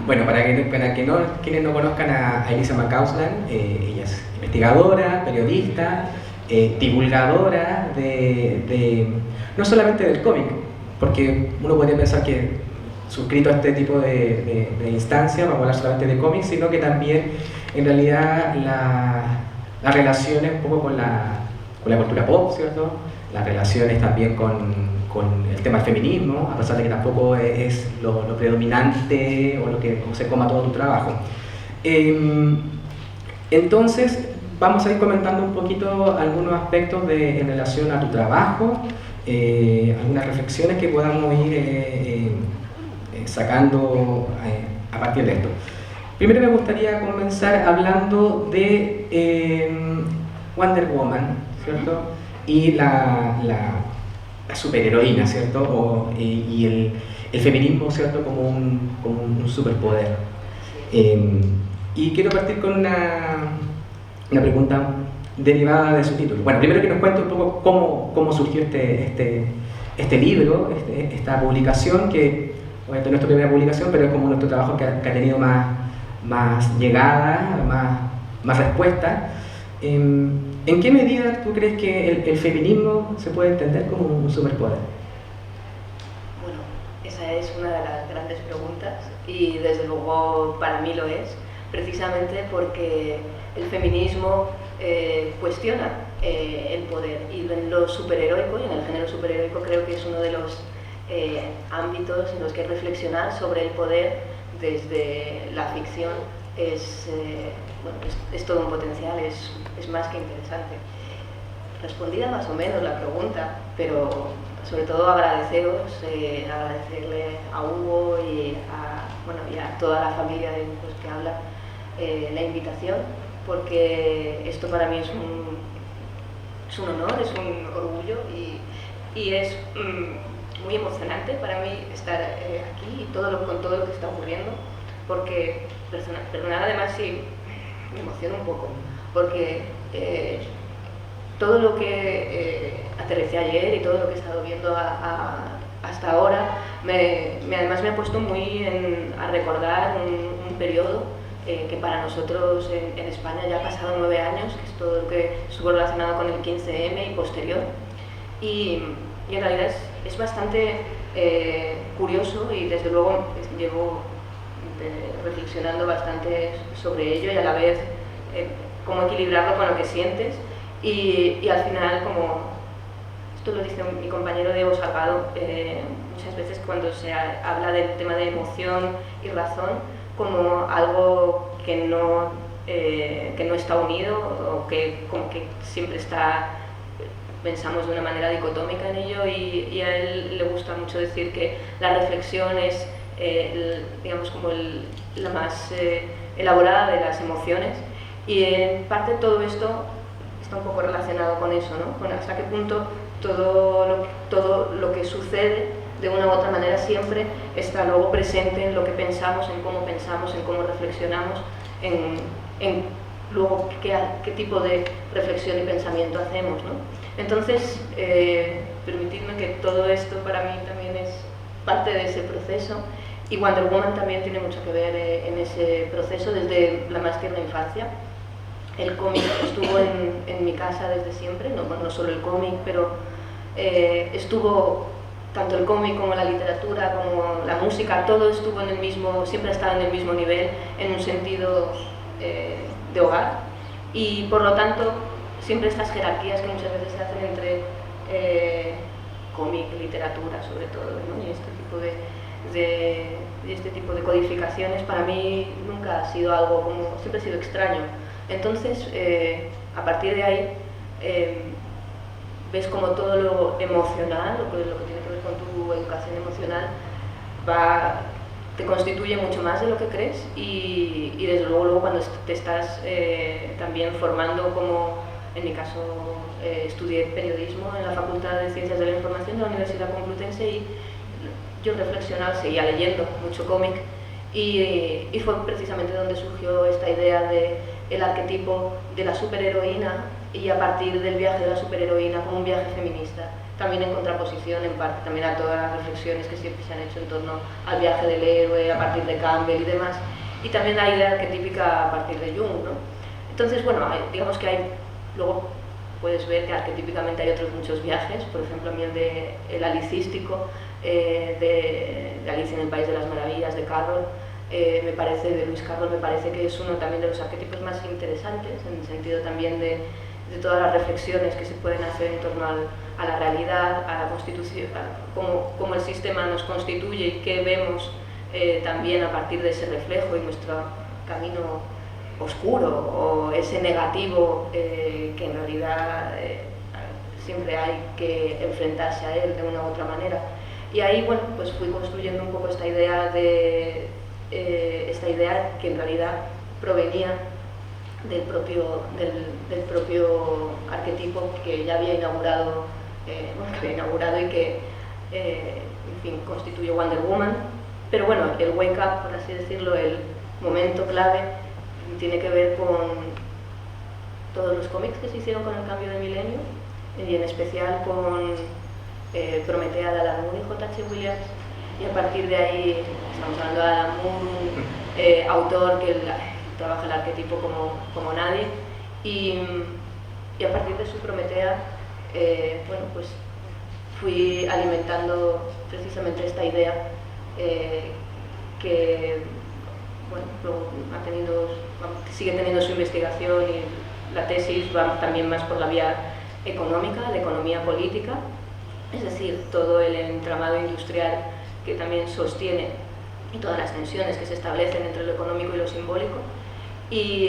Bueno, quienes no conozcan a Elisa McCausland, ella es investigadora, periodista, divulgadora no solamente del cómic, porque uno podría pensar que suscrito a este tipo de instancias vamos a hablar solamente de cómics, sino que también en realidad las relaciones un poco con la cultura pop, ¿cierto? Las relaciones también con el tema del feminismo, a pesar de que tampoco es lo predominante o lo que se coma todo tu trabajo. Entonces, vamos a ir comentando un poquito algunos aspectos en relación a tu trabajo, algunas reflexiones que podamos ir sacando a partir de esto. Primero me gustaría comenzar hablando de Wonder Woman, ¿cierto? Y la superheroína, ¿cierto? Y el feminismo, ¿cierto? Como un superpoder. Y quiero partir con una pregunta derivada de su título. Bueno, primero que nos cuente un poco cómo surgió este libro, esta publicación, que obviamente no es tu primera publicación, pero es como nuestro trabajo que ha tenido más llegada, más respuesta. ¿En qué medida tú crees que el feminismo se puede entender como un superpoder? Bueno, esa es una de las grandes preguntas y desde luego para mí lo es, precisamente porque el feminismo cuestiona el poder, y en lo superheroico y en el género superheroico creo que es uno de los ámbitos en los que reflexionar sobre el poder desde la ficción es todo un potencial, es más que interesante. Respondida más o menos la pregunta, pero sobre todo agradecerle a Hugo y a toda la familia de los que habla la invitación, porque esto para mí es un honor, es un orgullo y es muy emocionante para mí estar aquí y con todo lo que está ocurriendo, porque perdonad además si me emociono un poco, porque todo lo que aterricé ayer y todo lo que he estado viendo hasta ahora además me ha puesto muy a recordar un periodo que para nosotros en España ya ha pasado 9 años, que es todo lo que estuvo relacionado con el 15M y posterior, y en realidad es bastante curioso, y desde luego llevo reflexionando bastante sobre ello, y a la vez cómo equilibrarlo con lo que sientes, y al final, como esto lo dice mi compañero Diego Salgado, muchas veces cuando se habla del tema de emoción y razón como algo que no está unido, o que como que siempre pensamos de una manera dicotómica en ello, y a él le gusta mucho decir que la reflexión es digamos como la más elaborada de las emociones, y en parte todo esto está un poco relacionado con eso, ¿no? Con hasta qué punto todo lo que sucede de una u otra manera siempre está luego presente en lo que pensamos, en cómo reflexionamos, en luego qué tipo de reflexión y pensamiento hacemos, ¿no? Entonces, permitidme que todo esto para mí también es parte de ese proceso, y Wonder Woman también tiene mucho que ver en ese proceso desde la más tierna infancia. El cómic estuvo en mi casa desde siempre, no solo el cómic, pero estuvo tanto el cómic como la literatura, como la música, todo estuvo siempre ha estado en el mismo nivel, en un sentido de hogar, y por lo tanto siempre estas jerarquías que muchas veces se hacen entre cómic, literatura sobre todo, ¿no? Y este tipo de codificaciones para mí nunca ha sido algo siempre ha sido extraño. Entonces, a partir de ahí, ves como todo lo emocional, lo que tiene que ver con tu educación emocional, te constituye mucho más de lo que crees, y desde luego cuando te estás también formando, como en mi caso estudié periodismo en la Facultad de Ciencias de la Información de la Universidad Complutense, y yo reflexionaba, seguía leyendo mucho cómic, y fue precisamente donde surgió esta idea de el arquetipo de la superheroína y a partir del viaje de la superheroína como un viaje feminista, también en contraposición en parte también a todas las reflexiones que siempre se han hecho en torno al viaje del héroe a partir de Campbell y demás, y también la idea arquetípica a partir de Jung, ¿no? Entonces, bueno, digamos que hay, luego puedes ver que arquetípicamente hay otros muchos viajes, por ejemplo a mí el alicístico de Alicia en el País de las Maravillas, de Carroll, me parece, de Lewis Carroll, me parece que es uno también de los arquetipos más interesantes, en el sentido también de todas las reflexiones que se pueden hacer en torno a la realidad, a la constitución, cómo el sistema nos constituye y qué vemos también a partir de ese reflejo y nuestro camino oscuro o ese negativo que en realidad siempre hay que enfrentarse a él de una u otra manera. Y ahí, bueno, pues fui construyendo un poco esta idea que en realidad provenía del propio arquetipo que ya había inaugurado, y que, en fin, constituye Wonder Woman. Pero bueno, el wake up, por así decirlo, el momento clave, tiene que ver con todos los cómics que se hicieron con el cambio de milenio, y en especial con Prometea de Alan Moore y J.H. Williams, y a partir de ahí estamos hablando de Alan Moore, un autor que trabaja el arquetipo como nadie, y a partir de su Prometea, bueno, pues fui alimentando precisamente esta idea que, bueno, luego sigue teniendo su investigación, y la tesis va también más por la vía económica, de economía política, es decir, todo el entramado industrial que también sostiene y todas las tensiones que se establecen entre lo económico y lo simbólico. Y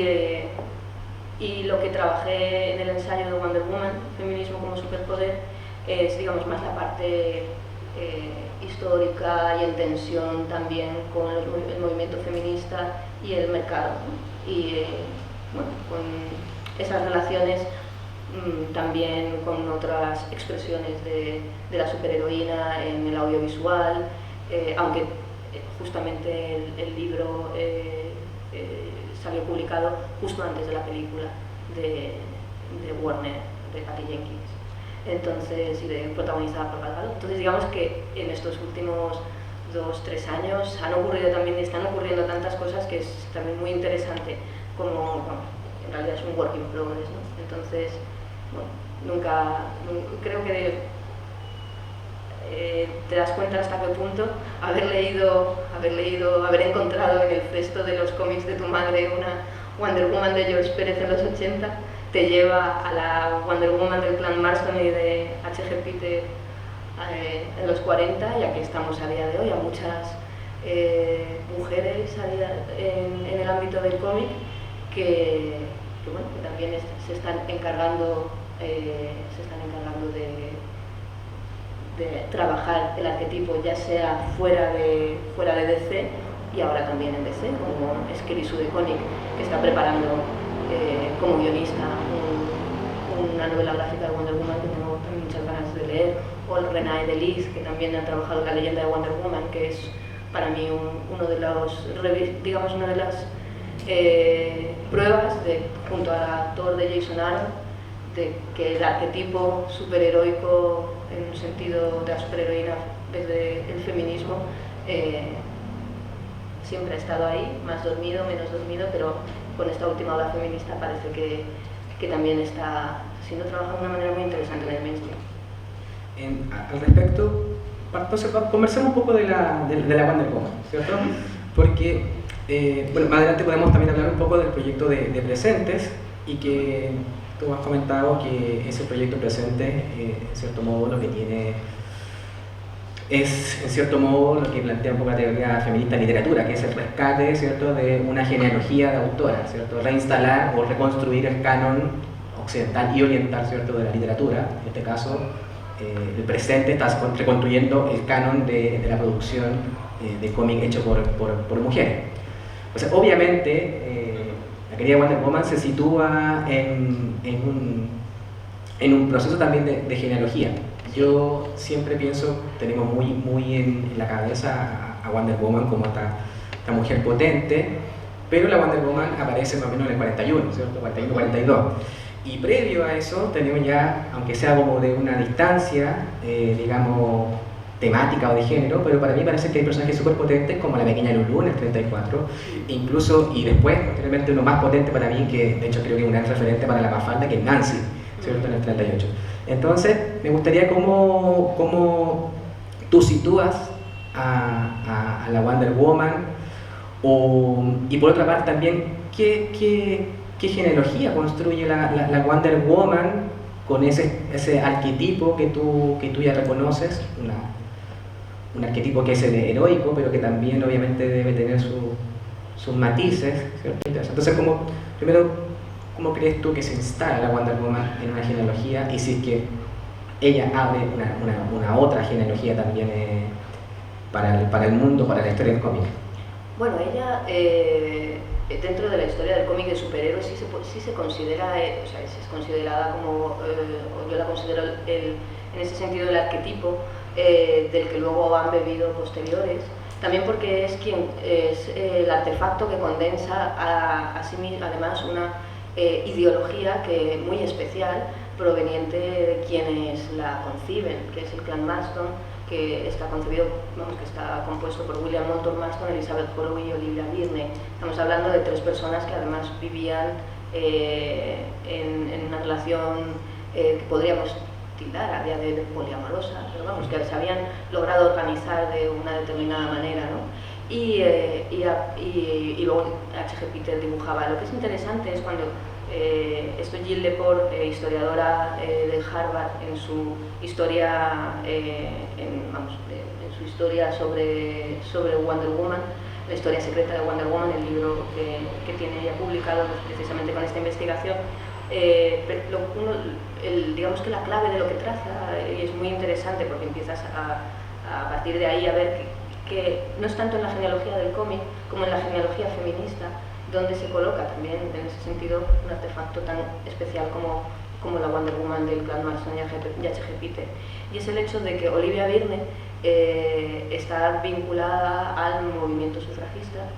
lo que trabajé en el ensayo de Wonder Woman, Feminismo como Superpoder, es, digamos, más la parte histórica y en tensión también con el movimiento feminista y el mercado, ¿no? Y bueno, con esas relaciones también con otras expresiones de la superheroína en el audiovisual, aunque justamente el libro salió publicado justo antes de la película de Warner, de Patty Jenkins, entonces, y protagonizada por Gal Gadot. Entonces, digamos que en estos últimos 2-3 años están ocurriendo tantas cosas que es también muy interesante, como, bueno, en realidad es un work in progress, ¿no? Entonces, bueno, nunca creo que te das cuenta hasta qué punto haber encontrado en el cesto de los cómics de tu madre una Wonder Woman de George Pérez en los 80 te lleva a la Wonder Woman del clan Marston y de H.G. Peter en los 40, y aquí estamos a día de hoy, a muchas mujeres en el ámbito del cómic que bueno, que también se están encargando de trabajar el arquetipo, ya sea fuera de DC y ahora también en DC, como es Kelly Sue DeConnick, que está preparando como guionista una novela gráfica de Wonder Woman que tengo también muchas ganas de leer, o Renée Delis, que también ha trabajado la leyenda de Wonder Woman, que es para mí una de las pruebas, junto al actor de Jason Aaron, de que el arquetipo superheroico en un sentido de la superheroína desde el feminismo siempre ha estado ahí, más dormido, menos dormido, pero con esta última ola feminista parece que también está siendo trabajado de una manera muy interesante en el mainstream. Al respecto, entonces conversemos un poco de la Wonder Woman, ¿cierto? Porque bueno, más adelante podemos también hablar un poco del proyecto de Presentes, y que tú has comentado que ese proyecto Presentes, en cierto modo, lo que tiene es, en cierto modo, lo que plantea un poco la teoría feminista en literatura, que es el rescate, ¿cierto?, de una genealogía de autoras, ¿cierto?, reinstalar o reconstruir el canon occidental y oriental, ¿cierto?, de la literatura. En este caso, el Presente está reconstruyendo el canon de la producción de cómic hecho por mujeres. O sea, obviamente, la querida Wonder Woman se sitúa en un proceso también de genealogía. Yo siempre pienso, tenemos muy en la cabeza a Wonder Woman como esta mujer potente, pero la Wonder Woman aparece más o menos en el 41, ¿cierto? 41-42. Y previo a eso tenemos ya, aunque sea como de una distancia, digamos, temática o de género, pero para mí parece que hay personajes súper potentes como la pequeña Lulu en el 34, incluso, y después, posteriormente, uno más potente para mí, que de hecho creo que es un gran referente para la Mafalda, que es Nancy, ¿cierto? En el 38. Entonces, me gustaría cómo tú sitúas a la Wonder Woman, y por otra parte también, ¿qué genealogía construye la Wonder Woman con ese arquetipo que tú ya reconoces, un arquetipo que es el heroico, pero que también obviamente debe tener sus matices, ¿cierto? Entonces, primero, ¿cómo crees tú que se instala la Wonder Woman en una genealogía, y si es que ella abre una otra genealogía también para el mundo, para la historia del cómic? Bueno, ella dentro de la historia del cómic de superhéroes sí se considera, o sea, es considerada como, o yo la considero en ese sentido el arquetipo del que luego han bebido posteriores, también porque es el artefacto que condensa a sí misma, además, una ideología muy especial proveniente de quienes la conciben, que es el clan Marston, que está concebido, que está compuesto por William Moulton Marston, Elizabeth Holloway y Olivia Birney. Estamos hablando de tres personas que además vivían en una relación que podríamos tildar a día de hoy poliamorosa, pero vamos, que se habían logrado organizar de una determinada manera, ¿no? Y luego H.G. Peter dibujaba. Lo que es interesante es cuando esto Jill Lepore, historiadora de Harvard, en su historia, en su historia sobre Wonder Woman, la historia secreta de Wonder Woman, el libro que tiene ella publicado precisamente con esta investigación, digamos que la clave de lo que traza, y es muy interesante porque empiezas a partir de ahí a ver que no es tanto en la genealogía del cómic como en la genealogía feminista donde se coloca también en ese sentido un artefacto tan especial como la Wonder Woman del clan Marston y H.G. Peter, y es el hecho de que Olivia Birney está vinculada al movimiento sufragista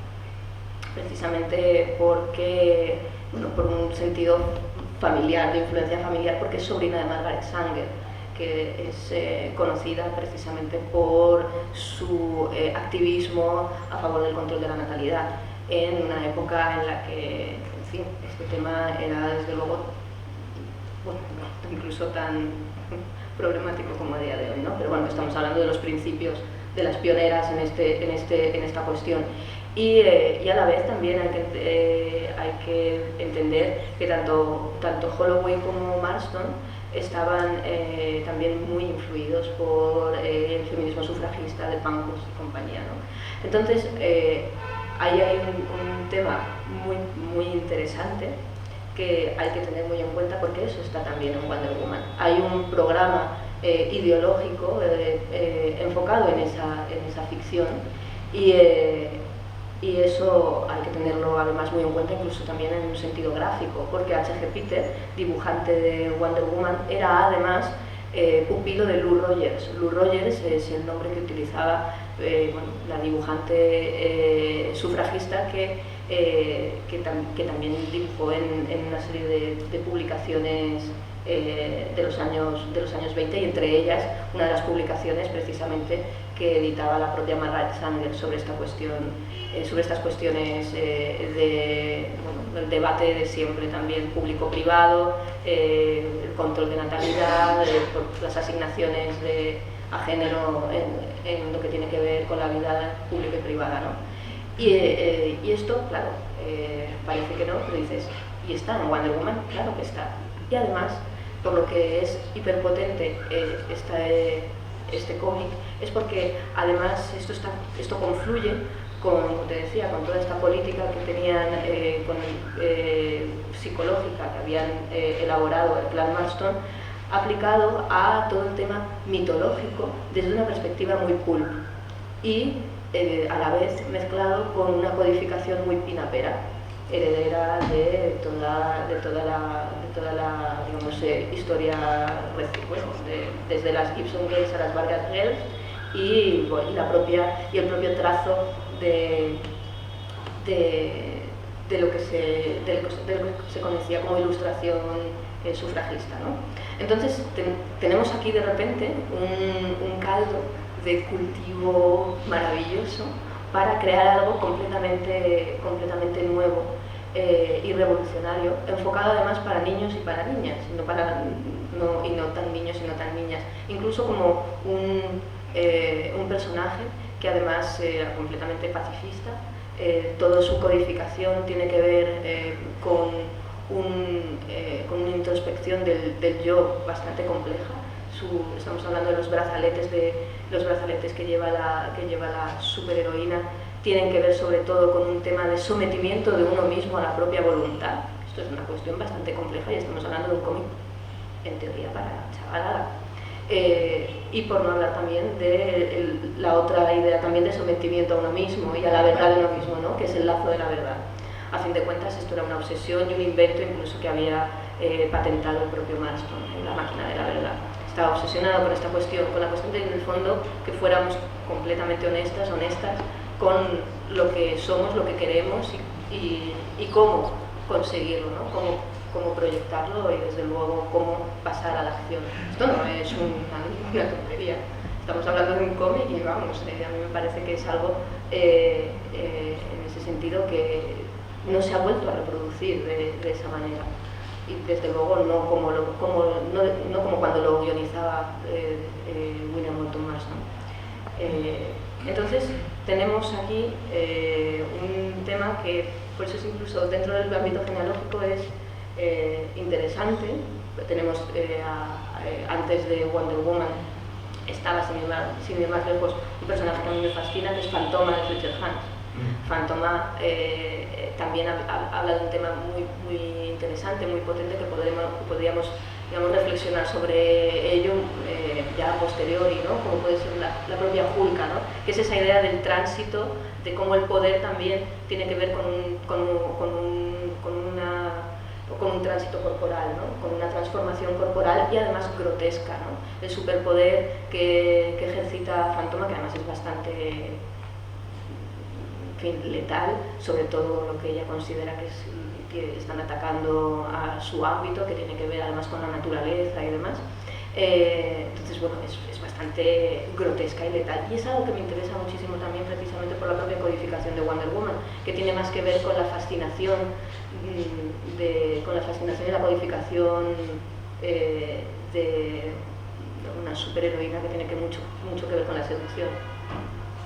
precisamente porque, por un sentido familiar, de influencia familiar, porque es sobrina de Margaret Sanger, que es conocida precisamente por su activismo a favor del control de la natalidad, en una época en la que, en fin, este tema era desde luego, incluso tan problemático como a día de hoy, ¿no? Pero bueno, estamos hablando de los principios de las pioneras en esta cuestión. Y a la vez también hay que entender que tanto Holloway como Marston estaban también muy influidos por el feminismo sufragista de Pankhurst y compañía, ¿no? Entonces, ahí hay un tema muy interesante que hay que tener muy en cuenta, porque eso está también en Wonder Woman. Hay un programa ideológico enfocado en esa ficción, y eso hay que tenerlo además muy en cuenta, incluso también en un sentido gráfico, porque H.G. Peter, dibujante de Wonder Woman, era además pupilo de Lou Rogers. Lou Rogers es el nombre que utilizaba la dibujante sufragista que también dibujó en una serie de publicaciones de los años 20, y entre ellas una de las publicaciones precisamente que editaba la propia Margaret Sanger sobre esta cuestión, sobre estas cuestiones del debate de siempre también público-privado, el control de natalidad, las asignaciones a género en lo que tiene que ver con la vida pública y privada, ¿no? Y esto, claro, parece que no, pero dices, ¿y está en Wonder Woman? Claro que está. Y además, por lo que es hiperpotente este cómic, es porque además esto confluye con, como te decía, con toda esta política que tenían psicológica que habían elaborado el clan Marston, aplicado a todo el tema mitológico desde una perspectiva muy pulp, y a la vez mezclado con una codificación muy pinapera, heredera de toda la digamos, historia, desde las Gibson Girls a las Vargas Girls, y el propio trazo de lo que se conocía como ilustración sufragista, ¿no? Entonces tenemos aquí de repente un caldo de cultivo maravilloso para crear algo completamente nuevo y revolucionario, enfocado además para niños y para niñas, y no tan niños y no tan niñas, incluso como un personaje que además era completamente pacifista. Toda su codificación tiene que ver con una introspección del yo bastante compleja. Estamos hablando de los brazaletes que lleva la superheroína, tienen que ver sobre todo con un tema de sometimiento de uno mismo a la propia voluntad. Esto es una cuestión bastante compleja y estamos hablando de un cómic en teoría para chavalada. Y por no hablar también de la otra idea también de sometimiento a uno mismo y a la verdad de uno mismo, ¿no? Que es el lazo de la verdad. A fin de cuentas, esto era una obsesión y un invento incluso que había patentado el propio Marston, la máquina de la verdad. Estaba obsesionado con esta cuestión, con la cuestión de, en el fondo, que fuéramos completamente honestas con lo que somos, lo que queremos y cómo conseguirlo, ¿no? Cómo proyectarlo y desde luego cómo pasar a la acción. Esto no es una tontería. Estamos hablando de un cómic y vamos, a mí me parece que es algo en ese sentido que no se ha vuelto a reproducir de esa manera. Y desde luego no como cuando lo guionizaba William Moulton Marston. Entonces tenemos aquí un tema que, por eso es incluso dentro del ámbito genealógico es interesante. Tenemos antes de Wonder Woman estaba, sin ir más lejos, un personaje que a mí me fascina, que es Fantoma de Richard Hans. Fantoma también habla de un tema muy interesante, muy potente, que podríamos digamos, reflexionar sobre ello ya a posteriori, ¿no? Como puede ser la propia Hulka, ¿no? Que es esa idea del tránsito, de cómo el poder también tiene que ver con un tránsito corporal, ¿no? Con una transformación corporal y además grotesca, ¿no? El superpoder que ejercita Fantoma, que además es bastante letal, sobre todo lo que ella considera que están atacando a su ámbito, que tiene que ver además con la naturaleza y demás. Entonces, bueno, es bastante grotesca y letal. Y es algo que me interesa muchísimo también, precisamente por la propia codificación de Wonder Woman, que tiene más que ver con la fascinación y la codificación de una superheroína que tiene mucho que ver con la seducción.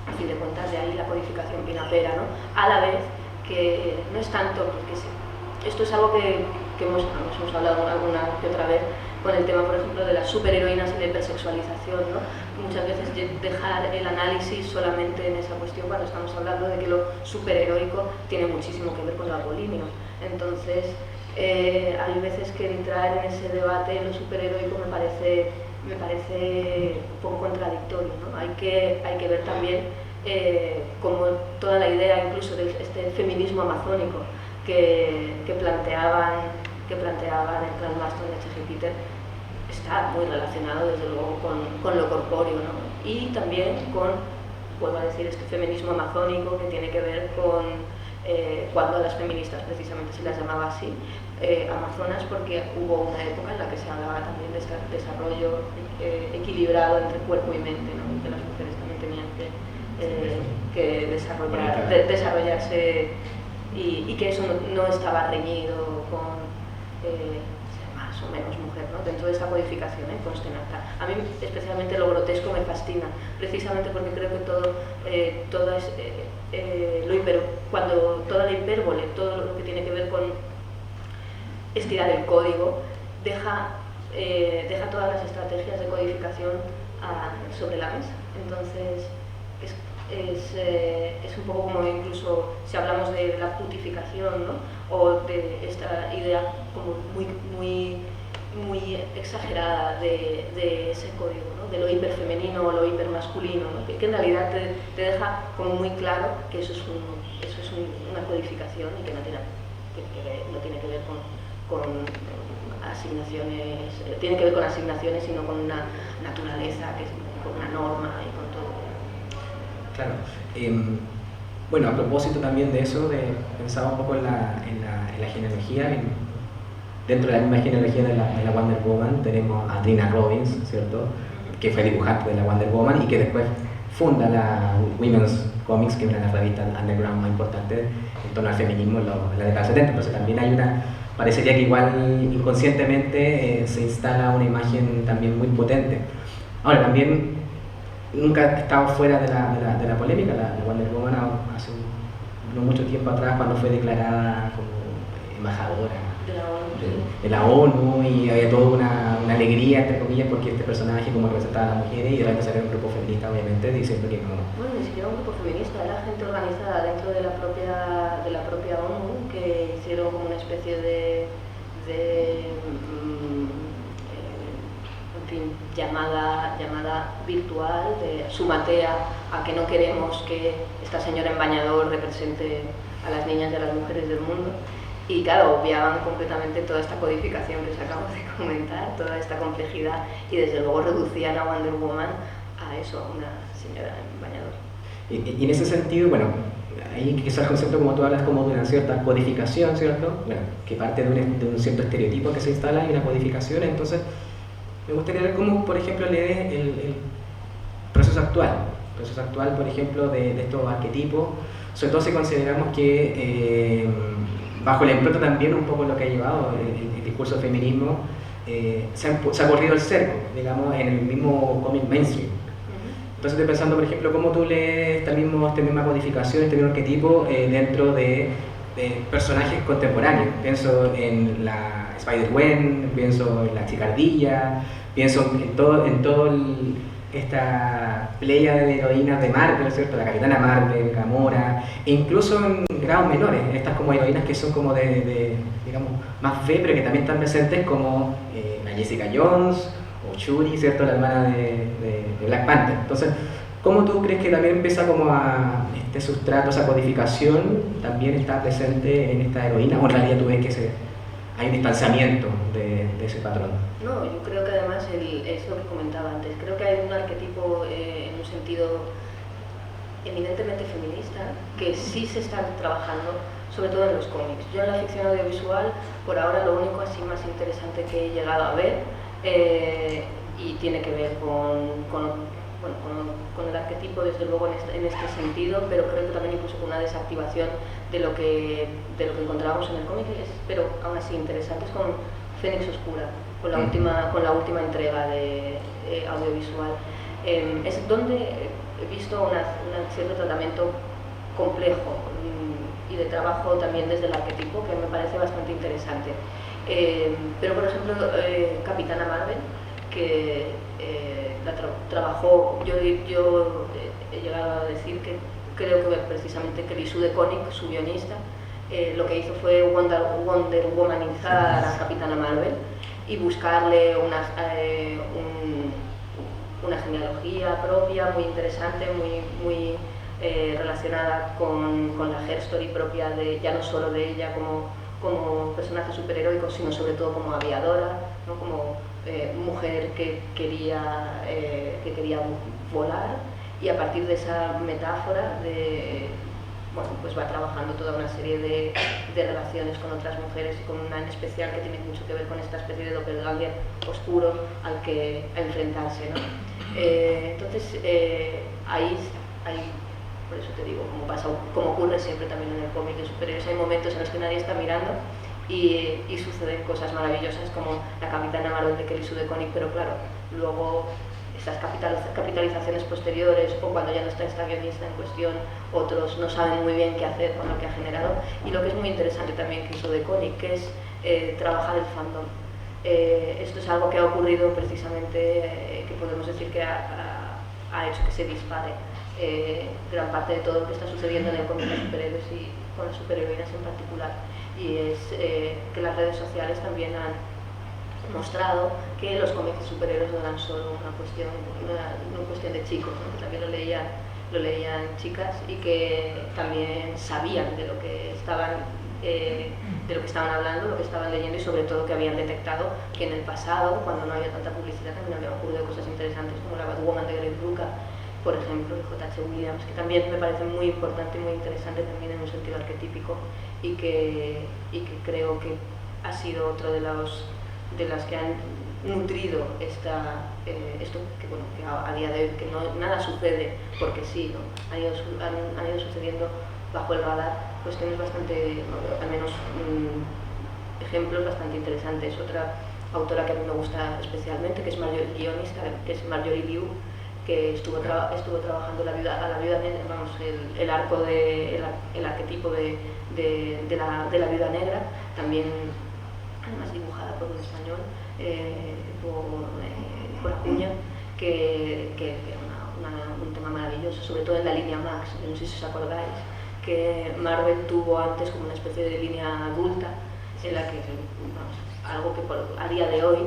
A fin de cuentas, de ahí la codificación pinapera, ¿no? A la vez que no es tanto, porque esto es algo que hemos hablado alguna que otra vez con el tema, por ejemplo, de las superheroínas y la hipersexualización, ¿no? Muchas veces dejar el análisis solamente en esa cuestión cuando estamos hablando de que lo superheroico tiene muchísimo que ver con lo apolíneo. Entonces, hay veces que entrar en ese debate en lo superheroico me parece un poco contradictorio, ¿no? Hay que ver también como toda la idea incluso de este feminismo amazónico que planteaban el plan Marston de H.G. Peter está muy relacionado desde luego con lo corpóreo, ¿no? Y también vuelvo a decir, este feminismo amazónico que tiene que ver con cuando a las feministas precisamente se las llamaba así, amazonas, porque hubo una época en la que se hablaba también de este desarrollo equilibrado entre cuerpo y mente, ¿no? Y que las mujeres también tenían que desarrollarse y que eso no estaba reñido con ser más o menos mujer, ¿no? Dentro de esta codificación constenata. A mí especialmente lo grotesco me fascina, precisamente porque creo que todo es cuando toda la hipérbole, todo lo que tiene que ver con estirar el código, deja todas las estrategias de codificación sobre la mesa. Entonces es un poco como incluso si hablamos de la putificación, ¿no? O de esta idea como muy exagerada de ese código, ¿no? De lo hiperfemenino o lo hipermasculino, ¿no? Que en realidad te deja como muy claro que eso es una codificación y que no tiene que ver con asignaciones, tiene que ver con asignaciones y no con una naturaleza, con una norma y con todo. Claro. Bueno, a propósito también de eso, pensaba un poco en la genealogía, dentro de la misma genealogía de la Wonder Woman tenemos a Dina Robbins, ¿cierto? Que fue dibujante de la Wonder Woman y que después funda la Women's Comics, que es una de las revistas underground más importantes en torno al feminismo en la década de 70. Entonces también hay parecería que igual inconscientemente se instala una imagen también muy potente. Ahora, también nunca ha estado fuera de la polémica, la Wonder Woman hace no mucho tiempo atrás, cuando fue declarada como embajadora de la ONU, y había toda una alegría, entre comillas, porque este personaje como representaba a las mujeres, y de repente salió un grupo feminista, obviamente, diciendo que no. Bueno, ni siquiera un grupo feminista, era gente organizada dentro de la propia ONU, que hicieron como una especie de en fin, llamada virtual, de súmate a que no queremos que esta señora en bañador represente a las niñas y a las mujeres del mundo. Y claro, obviaban completamente toda esta codificación que os acabo de comentar, toda esta complejidad, y desde luego reducían a Wonder Woman a eso, a una señora en bañador. Y en ese sentido, bueno, ahí quizás el concepto, como tú hablas, como de una cierta codificación, ¿cierto? Bueno, que parte de un cierto estereotipo que se instala y una codificación. Entonces me gustaría ver cómo, por ejemplo, lees el proceso actual, por ejemplo, de estos arquetipos, sobre todo si consideramos que bajo la impronta también un poco lo que ha llevado el discurso del feminismo, se ha corrido el cerco, digamos, en el mismo cómic mainstream. Entonces estoy pensando, por ejemplo, cómo tú lees esta misma codificación, este mismo arquetipo dentro de personajes contemporáneos. Pienso en la Spider-Gwen, pienso en la Chicardilla, pienso en todo esta playa de heroínas de Marvel, ¿cierto? La Capitana Marvel, Gamora, e incluso en grados menores, estas como heroínas que son como digamos, más fe, pero que también están presentes, como la Jessica Jones o Shuri, ¿cierto? La hermana de Black Panther. Entonces, ¿cómo tú crees que también empieza como a este sustrato, esa codificación, también está presente en esta heroína? ¿O en realidad tú ves que hay un distanciamiento de ese patrón? No, yo creo que además es lo que comentaba antes. Creo que hay un arquetipo en un sentido eminentemente feminista que sí se está trabajando, sobre todo en los cómics. Yo en la ficción audiovisual, por ahora, lo único así más interesante que he llegado a ver y tiene que ver con el arquetipo, desde luego, en este sentido, pero creo que también incluso con una desactivación de lo que encontrábamos en el cómic, pero aún así interesantes, con Fénix Oscura, con la última entrega de audiovisual. Es donde he visto un cierto tratamiento complejo y de trabajo también desde el arquetipo, que me parece bastante interesante. Pero, por ejemplo, Capitana Marvel, que la trabajó, yo he llegado a decir que creo que precisamente que Lisu de Koenig, su guionista, lo que hizo fue Wonder Womanizar a Capitana Marvel y buscarle una genealogía propia muy interesante, muy relacionada con la hair story propia, ya no solo de ella como personaje superheroico, sino sobre todo como aviadora, ¿no? Como mujer que quería volar, y a partir de esa metáfora pues va trabajando toda una serie de relaciones con otras mujeres, y con una en especial que tiene mucho que ver con esta especie de doppelganger oscuro al que enfrentarse, ¿no? Entonces ahí, por eso te digo, como ocurre siempre también en el cómic de superhéroes, hay momentos en los que nadie está mirando y suceden cosas maravillosas, como la Capitana Marvel de Kelly Sue DeConnick, pero claro, luego esas capitalizaciones posteriores, o cuando ya no está esta guionista en cuestión, otros no saben muy bien qué hacer con lo que ha generado. Y lo que es muy interesante también que hizo DeConnick, que es trabajar el fandom. Esto es algo que ha ocurrido precisamente, que podemos decir que ha hecho que se dispare gran parte de todo lo que está sucediendo en el cómic de superhéroes y con las superheroínas en particular. Y es que las redes sociales también han mostrado que los cómics de superhéroes no eran solo una cuestión de chicos, ¿no? Que también lo leían chicas, y que también sabían de lo que estaban hablando, lo que estaban leyendo, y sobre todo que habían detectado que en el pasado, cuando no había tanta publicidad, también habían ocurrido cosas interesantes, como la Batwoman de Greg Rucka, por ejemplo, de J.H. Williams, que también me parece muy importante y muy interesante también en un sentido arquetípico y que creo que ha sido otro de las que han nutrido esto que, bueno, que a día de hoy que nada sucede porque sí, ¿no? Han ido sucediendo bajo el radar cuestiones bastante, al menos ejemplos bastante interesantes. Otra autora que a mí me gusta especialmente, que es guionista, que es Marjorie Liu, que estuvo trabajando a la viuda negra, vamos, el arquetipo de la viuda negra, también además dibujada por un español, por Acuña, que un tema maravilloso, sobre todo en la línea Max, no sé si os acordáis, que Marvel tuvo antes como una especie de línea adulta, en la que, vamos, algo que a día de hoy,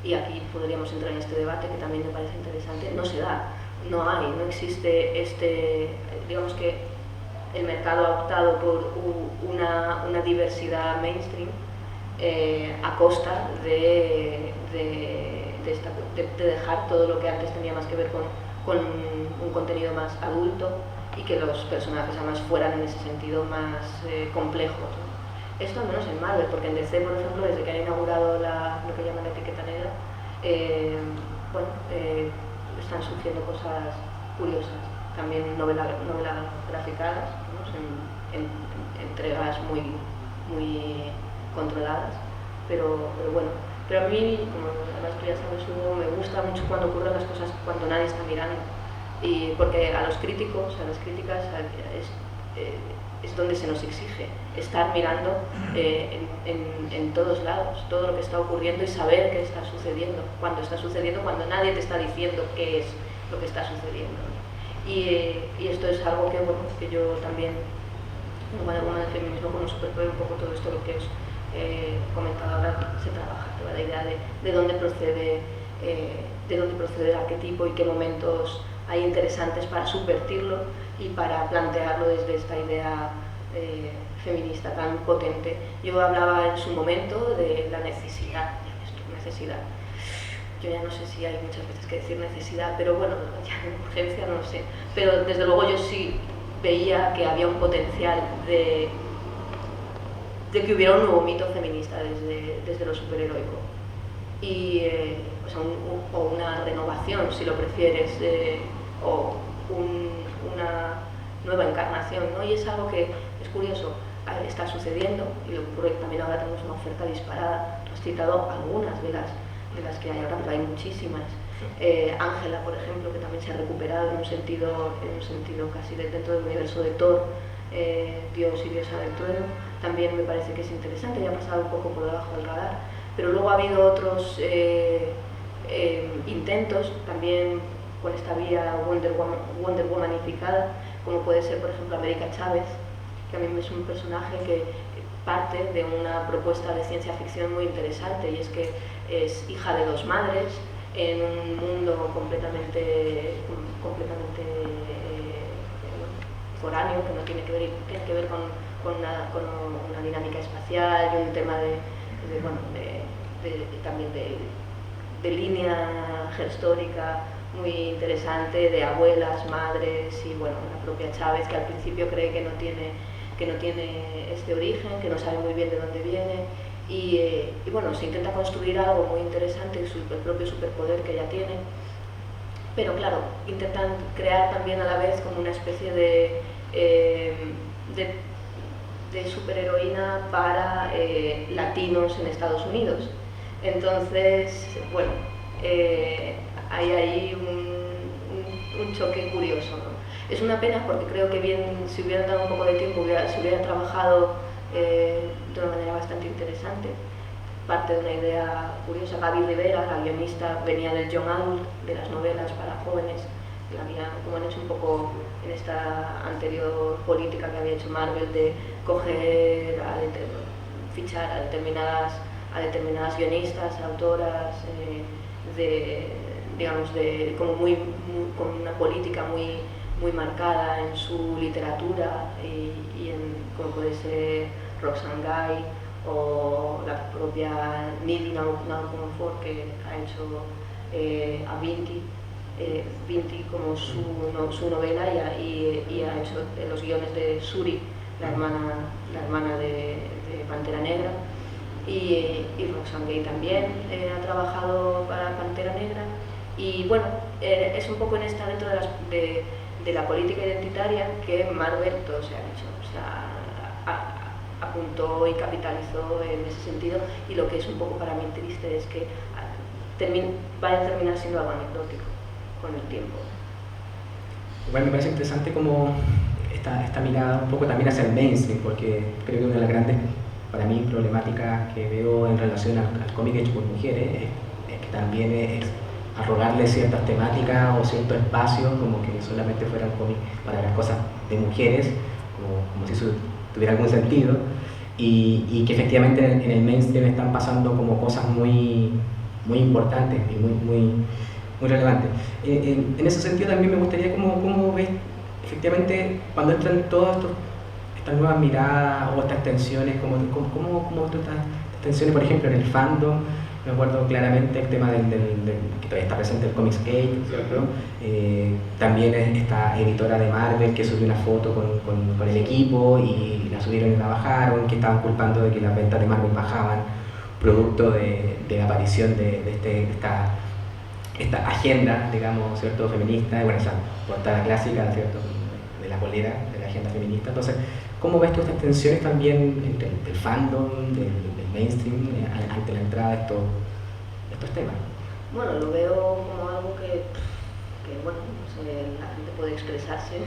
y aquí podríamos entrar en este debate que también me parece interesante, no se da, no existe digamos que el mercado ha optado por una diversidad mainstream a costa de dejar todo lo que antes tenía más que ver con un contenido más adulto y que los personajes además fueran en ese sentido más complejos, ¿no? Esto al menos en Marvel, porque en DC, por ejemplo, desde que ha inaugurado lo que llaman la etiqueta negra, están surgiendo cosas curiosas, también novelas graficadas, ¿no? en entregas muy controladas, pero bueno. Pero a mí, como además tú ya sabes, Hugo, me gusta mucho cuando ocurren las cosas cuando nadie está mirando, y porque a los críticos, a las críticas, es donde se nos exige estar mirando en todos lados todo lo que está ocurriendo y saber qué está sucediendo, cuando nadie te está diciendo qué es lo que está sucediendo. Y esto es algo que, bueno, que yo también, como de feminismo, como superpone un poco todo esto lo que os he comentado ahora, se trabaja toda la idea de dónde procede el arquetipo y qué momentos hay interesantes para subvertirlo y para plantearlo desde esta idea feminista tan potente. Yo hablaba en su momento de la necesidad. Yo ya no sé si hay muchas veces que decir necesidad, pero bueno, ya en urgencia no sé. Pero desde luego yo sí veía que había un potencial de que hubiera un nuevo mito feminista desde lo superheroico. Y, o una renovación, si lo prefieres, o una nueva encarnación, ¿no? Y es algo que es curioso, está sucediendo, y ocurre que también ahora tenemos una oferta disparada. Tú has citado algunas de las que hay ahora, pero hay muchísimas. Ángela, por ejemplo, que también se ha recuperado en un sentido casi dentro del universo de Thor, Dios y diosa del trueno, también me parece que es interesante, ya ha pasado un poco por debajo del radar, pero luego ha habido otros intentos también con esta vía Wonder Womanificada, como puede ser, por ejemplo, América Chávez, que a mí es un personaje que parte de una propuesta de ciencia ficción muy interesante, y es que es hija de dos madres en un mundo completamente foráneo, que no tiene que ver con una dinámica espacial y un tema también de línea gestórica muy interesante, de abuelas, madres, y bueno, la propia Chávez, que al principio cree que no tiene este origen, que no sabe muy bien de dónde viene, y bueno, se intenta construir algo muy interesante, el propio superpoder que ella tiene, pero claro, intentan crear también a la vez como una especie de superheroína para latinos en Estados Unidos. Entonces, bueno, hay ahí un choque curioso, ¿no? Es una pena porque creo que bien, si hubieran dado un poco de tiempo, se hubiera trabajado de una manera bastante interesante. Parte de una idea curiosa. Gaby Rivera, la guionista, venía del young adult, de las novelas para jóvenes, como han hecho un poco en esta anterior política que había hecho Marvel de coger, fichar a determinadas guionistas, autoras, con una política muy marcada en su literatura y como puede ser Roxane Gay o la propia Nidhi Nalkomfor, que ha hecho a Vinti, Pinti como su novela y ha hecho los guiones de Suri, la hermana de Pantera Negra, y Roxane Gay también ha trabajado para Pantera Negra. Y bueno, es un poco dentro de la política identitaria que Marvel todo se ha hecho, o sea, apuntó y capitalizó en ese sentido, y lo que es un poco para mí triste es que vaya a terminar siendo algo anecdótico con el tiempo. Igual me parece interesante como esta mirada un poco también hacia el mainstream, porque creo que una de las grandes, para mí, problemáticas que veo en relación al cómic hecho por mujeres es que también es arrogarle ciertas temáticas o ciertos espacios como que solamente fuera un cómic para las cosas de mujeres, como si eso tuviera algún sentido, y que efectivamente en el mainstream están pasando como cosas muy importantes y muy relevantes. En ese sentido también me gustaría cómo ves efectivamente cuando entran todas estas nuevas miradas o estas tensiones, cómo tú estas tensiones, por ejemplo, en el fandom. Me acuerdo claramente el tema que todavía está presente el Comicsgate, ¿cierto? También esta editora de Marvel que subió una foto con el equipo y la subieron y la bajaron, que estaban culpando de que las ventas de Marvel bajaban, producto de la aparición de esta agenda, digamos, ¿cierto?, feminista, y bueno, esa portada clásica, ¿cierto?, de la polera de la agenda feminista. Entonces, ¿cómo ves tú estas tensiones también entre el fandom, del mainstream, ante la entrada de estos temas? Bueno, lo veo como algo que bueno, no sé, la gente puede expresarse,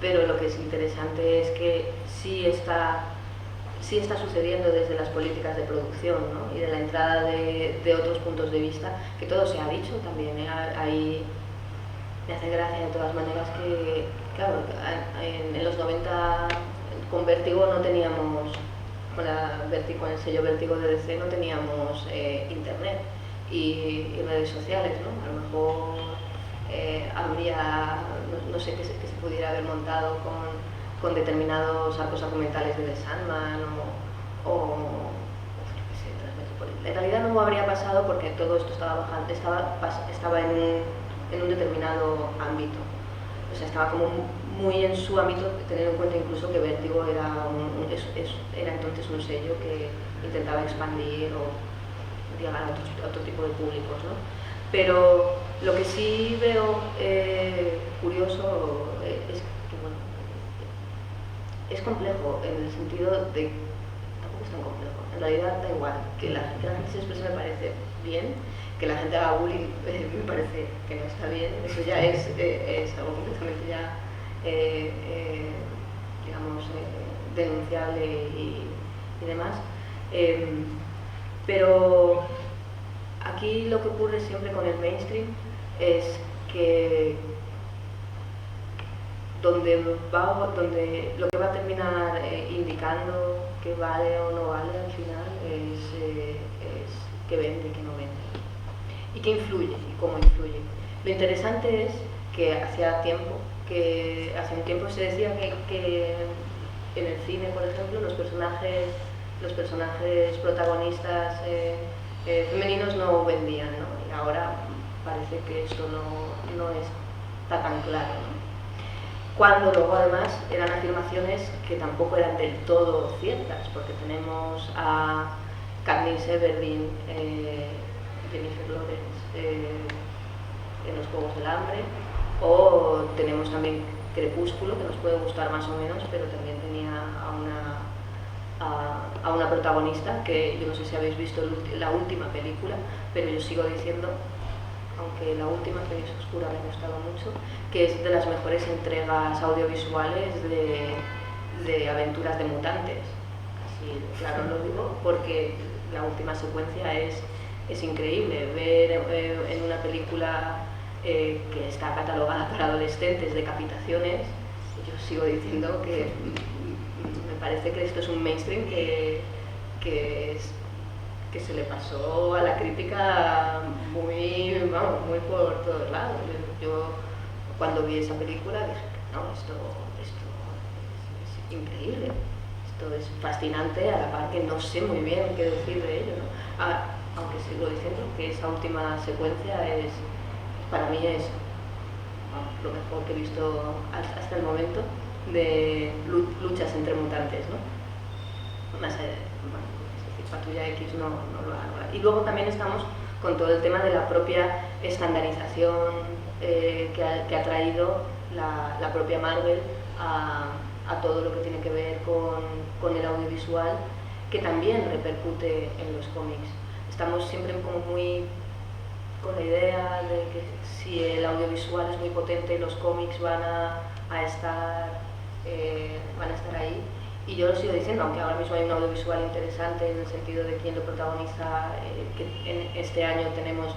pero lo que es interesante es que sí está sucediendo desde las políticas de producción, ¿no?, y de la entrada de otros puntos de vista, que todo se ha dicho también, ahí me hace gracia de todas maneras que, claro, en los 90 con Vértigo no teníamos, con el sello Vértigo de DC no teníamos internet y redes sociales, ¿no? A lo mejor habría, no sé, que se pudiera haber montado con determinados arcos argumentales de The Sandman o en realidad no habría pasado porque todo esto estaba en un determinado ámbito, o sea, estaba como muy en su ámbito, teniendo en cuenta incluso que Vértigo era entonces un sello que intentaba expandir o llegar a otro tipo de públicos, ¿no? Pero lo que sí veo curioso es que, bueno, es complejo en el sentido de, tampoco es tan complejo, en realidad da igual, que la gente se exprese me parece bien, que la gente haga bullying me parece que no está bien, eso ya es algo completamente ya, digamos, denunciable y demás. Pero aquí lo que ocurre siempre con el mainstream es que donde lo que va a terminar indicando que vale o no vale al final es que vende, que no vende, y que influye y cómo influye. Lo interesante es que hace un tiempo se decía que en el cine, por ejemplo, los personajes protagonistas femeninos no vendían, ¿no? Y ahora parece que esto no está tan claro, ¿no? Cuando luego además eran afirmaciones que tampoco eran del todo ciertas, porque tenemos a Katniss Everdeen, Jennifer Lawrence en los Juegos del Hambre, o tenemos también Crepúsculo, que nos puede gustar más o menos, pero también tenía a una protagonista que yo no sé si habéis visto la última película, pero yo sigo diciendo, aunque la última, Feliz Oscura, me ha gustado mucho, que es de las mejores entregas audiovisuales de aventuras de mutantes. Así, claro, lo digo porque la última secuencia es increíble. Ver en una película que está catalogada para adolescentes decapitaciones, yo sigo diciendo que me parece que esto es un mainstream que se le pasó a la crítica muy por todos lados. Yo cuando vi esa película dije, no, esto es increíble, esto es fascinante, a la par que no sé muy bien qué decir de ello, ¿no? Aunque sigo diciendo que esa última secuencia para mí es lo mejor que he visto hasta el momento, de luchas entre mutantes, ¿no? Más bueno, es decir, Patrulla X no lo haga. Y luego también estamos con todo el tema de la propia estandarización que ha traído la propia Marvel a todo lo que tiene que ver con el audiovisual, que también repercute en los cómics. Estamos siempre como muy con la idea de que si el audiovisual es muy potente, los cómics van a estar ahí. Y yo lo sigo diciendo, aunque ahora mismo hay un audiovisual interesante en el sentido de quién lo protagoniza, que en este año tenemos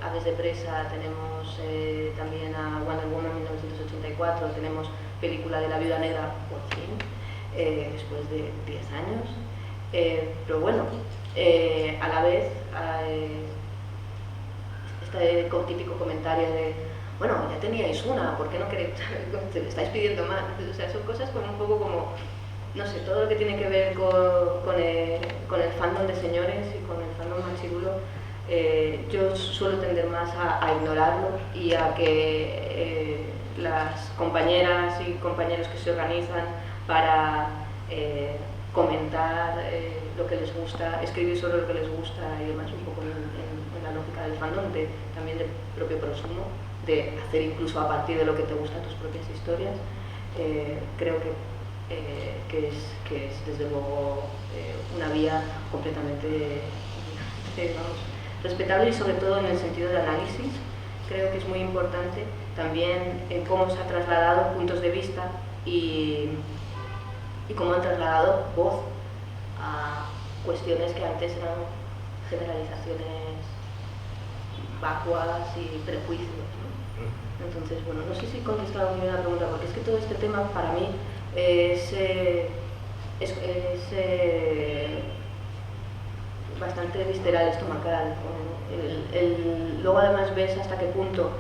Aves de Presa, tenemos también a Wonder Woman 1984, tenemos película de La Viuda Negra, por fin, después de 10 años. Pero bueno, a la vez, este típico comentario de bueno, ya teníais una, ¿por qué no queréis? Te estáis pidiendo más. O sea, son cosas como un poco como, no sé, todo lo que tiene que ver con el fandom de señores y con el fandom machirulo, yo suelo tender más a ignorarlo y a que las compañeras y compañeros que se organizan para comentar lo que les gusta, escribir sobre lo que les gusta y demás, un poco en la lógica del fandom, también del propio prosumo, de hacer incluso a partir de lo que te gusta tus propias historias, creo que es desde luego una vía completamente respetable y sobre todo en el sentido de análisis. Creo que es muy importante también en cómo se han trasladado puntos de vista y cómo han trasladado voz a cuestiones que antes eran generalizaciones vacuas y prejuicios, ¿no? Entonces, bueno, no sé si he contestado muy bien la pregunta, porque es que todo este tema para mí es bastante visceral, estomacal. Luego además ves hasta qué punto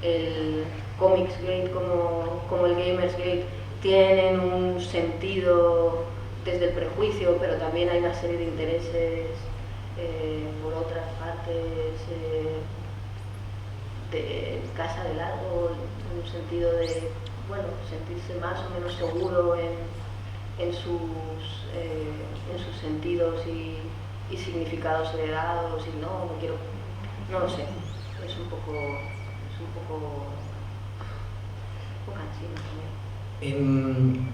el Comics Gate como el Gamers Gate tienen un sentido desde el prejuicio, pero también hay una serie de intereses por otras partes de casa de largo, en un sentido de, bueno, sentirse más o menos seguro en sus sentidos y significados heredados y no lo sé, es un poco cansino también.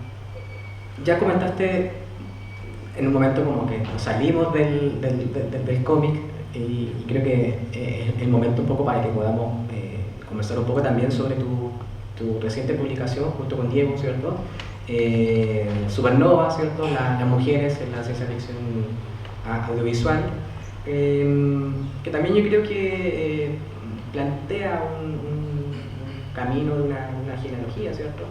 Ya comentaste en un momento como que salimos del cómic y creo que es el momento un poco para que podamos conversar un poco también sobre tu reciente publicación junto con Diego, ¿cierto? Supernova, ¿cierto? Las mujeres en la ciencia ficción audiovisual, que también yo creo que plantea un camino de una genealogía, ¿cierto?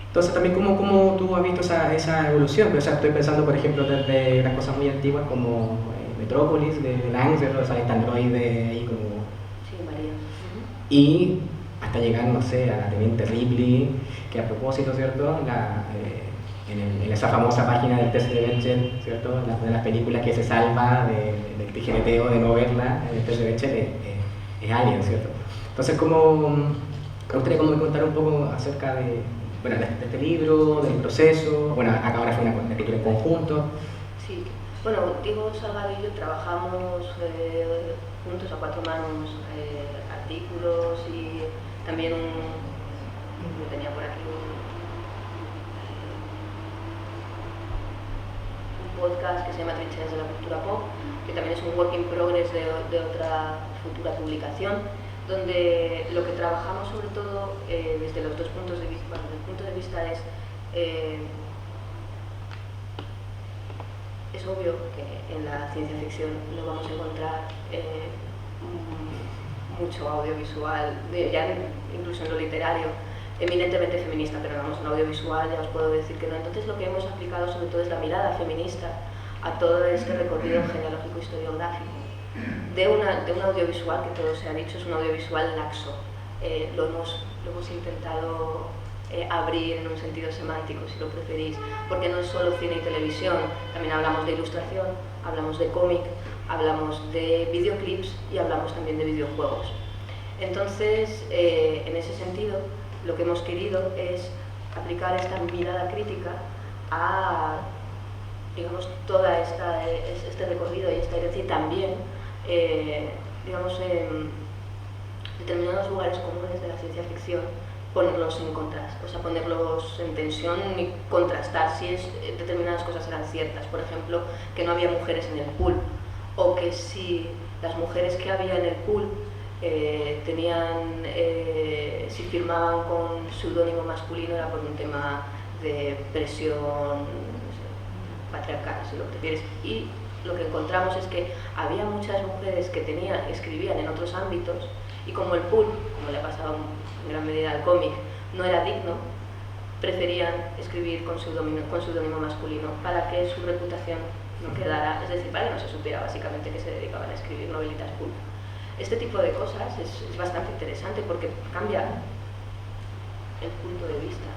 Entonces también cómo tú has visto esa evolución. O sea, estoy pensando por ejemplo desde las cosas muy antiguas como Metrópolis de Lang, ¿cierto? O sea, este androide ahí como... Sí, María. Y hasta llegar, no sé, a la Teniente Ripley, que a propósito, ¿cierto? En esa famosa página del test de Bechdel, ¿cierto? Una de las películas que se salva del tijereteo de no verla, el test de Bechdel es Alien, ¿cierto? Entonces, me gustaría contar un poco acerca de este libro, del proceso. Bueno, acá ahora fue una escritura en conjunto. Sí, bueno, Diego Salgado y yo trabajamos juntos a cuatro manos, artículos y también yo tenía por aquí un podcast que se llama Trincheras de la Cultura Pop, que también es un work in progress de otra futura publicación, donde lo que trabajamos sobre todo desde los dos puntos de vista, bueno, el punto de vista es obvio que en la ciencia ficción no vamos a encontrar mucho audiovisual, ya incluso en lo literario, eminentemente feminista, pero vamos, en audiovisual ya os puedo decir que no. Entonces lo que hemos aplicado sobre todo es la mirada feminista a todo este recorrido genealógico historiográfico de un audiovisual que todo se ha dicho es un audiovisual laxo. Lo hemos intentado abrir en un sentido semántico, si lo preferís, porque no es solo cine y televisión, también hablamos de ilustración, hablamos de cómic, hablamos de videoclips y hablamos también de videojuegos. Entonces, en ese sentido, lo que hemos querido es aplicar esta mirada crítica a, digamos, toda este recorrido y esta herencia, y también, digamos, en determinados lugares comunes de la ciencia ficción, ponerlos en contraste, o sea, ponerlos en tensión y contrastar si determinadas cosas eran ciertas. Por ejemplo, que no había mujeres en el pool, o que si las mujeres que había en el pool si firmaban con seudónimo masculino era por un tema de presión, no sé, patriarcal, si lo prefieres. Y lo que encontramos es que había muchas mujeres que escribían en otros ámbitos, y como el pool, como le ha pasado en gran medida al cómic, no era digno, preferían escribir con seudónimo masculino para que su reputación no quedara, es decir, para que no se supiera básicamente que se dedicaban a escribir novelitas pulp. Este tipo de cosas es bastante interesante porque cambia el punto de vista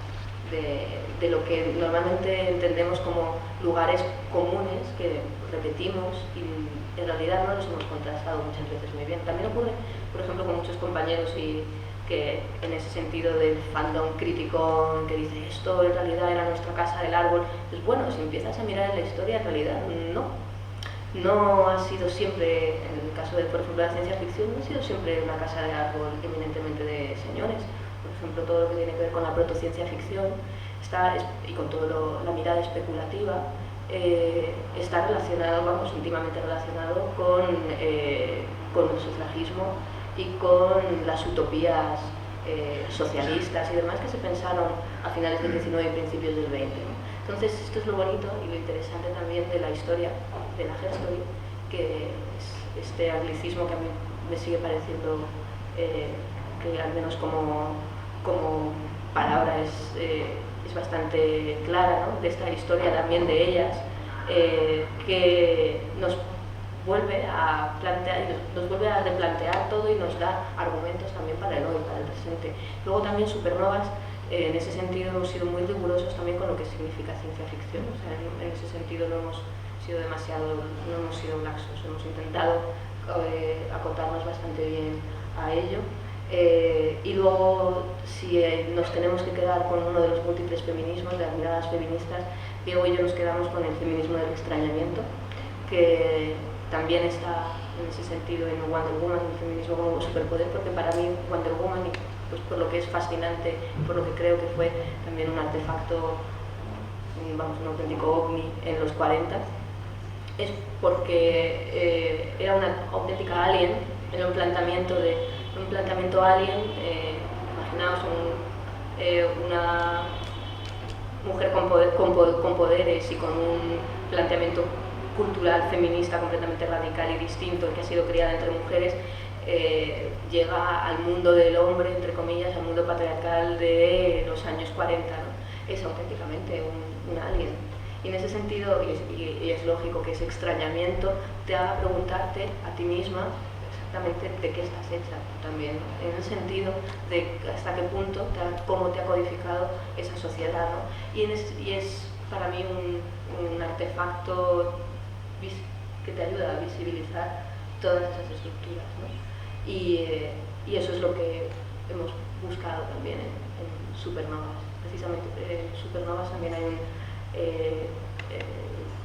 de lo que normalmente entendemos como lugares comunes que repetimos y en realidad no los hemos contrastado muchas veces muy bien. También ocurre, por ejemplo, con muchos compañeros y que en ese sentido del fandom crítico que dice esto en realidad era nuestra casa del árbol, pues bueno, si empiezas a mirar en la historia, en realidad no ha sido siempre, en el caso de, por ejemplo, la ciencia ficción, no ha sido siempre una casa de árbol eminentemente de señores. Por ejemplo, todo lo que tiene que ver con la protociencia ficción y con toda la mirada especulativa, está relacionado, vamos, íntimamente relacionado con el sufragismo y con las utopías socialistas y demás que se pensaron a finales del 19 y principios del 20. ¿no? Entonces, esto es lo bonito y lo interesante también de la historia, de la Herstory, que es este anglicismo que a mí me sigue pareciendo que al menos como palabra es bastante clara, ¿no? De esta historia también de ellas, que nos vuelve a plantear, nos vuelve a replantear todo y nos da argumentos también para el hoy, para el presente. Luego también Supernovas, en ese sentido hemos sido muy rigurosos también con lo que significa ciencia ficción, o sea, en ese sentido no hemos sido laxos, hemos intentado acotarnos bastante bien a ello. Y luego, si nos tenemos que quedar con uno de los múltiples feminismos, de las miradas feministas, Diego y yo nos quedamos con el feminismo del extrañamiento, que también está en ese sentido en Wonder Woman, el feminismo como superpoder, porque para mí Wonder Woman, pues por lo que es fascinante, por lo que creo que fue también un artefacto, vamos, un auténtico ovni en los 40, es porque era una auténtica alien, era un planteamiento alien, imaginaos una mujer con poderes y con un planteamiento cultural feminista completamente radical y distinto, que ha sido criada entre mujeres, llega al mundo del hombre, entre comillas, al mundo patriarcal de los años 40, ¿no? Es auténticamente un alien. Y en ese sentido, y es lógico que ese extrañamiento te haga preguntarte a ti misma exactamente de qué estás hecha también, ¿no? En el sentido de hasta qué punto, cómo te ha codificado esa sociedad, ¿no? Y es para mí un artefacto que te ayuda a visibilizar todas esas estructuras, ¿no? Y eso es lo que hemos buscado también en Supernovas. Precisamente en Supernovas también hay un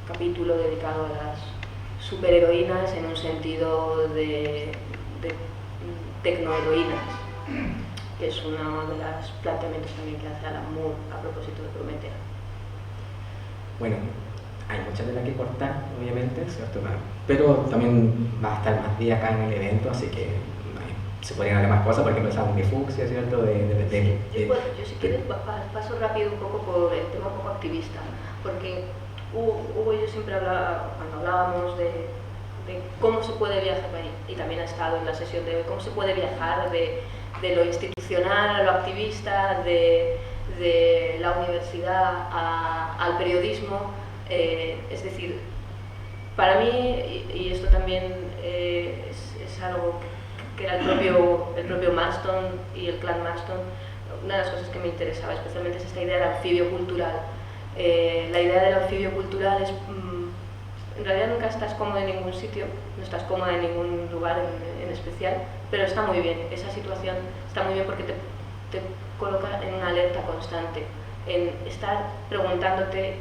capítulo dedicado a las superheroínas en un sentido de tecnoheroínas, que es uno de los planteamientos también que hace Alan Moore a propósito de Prometeo. Bueno, hay mucha tela que cortar, obviamente, ¿cierto? Pero también va a estar más días acá en el evento, así que se podrían hacer más cosas, por ejemplo, esa de fucsia, ¿cierto? Yo si quieres paso rápido un poco por el tema un poco activista, porque Hugo y yo siempre cuando hablábamos de cómo se puede viajar, y también ha estado en la sesión de hoy, cómo se puede viajar de lo institucional a lo activista, de la universidad al periodismo, es decir, para mí, y esto también es algo que era el propio Marston y el clan Marston una de las cosas que me interesaba especialmente es esta idea del anfibio cultural. La idea del anfibio cultural es, en realidad nunca estás cómodo en ningún sitio, no estás cómoda en ningún lugar en especial, pero está muy bien, esa situación está muy bien porque te coloca en una alerta constante, en estar preguntándote,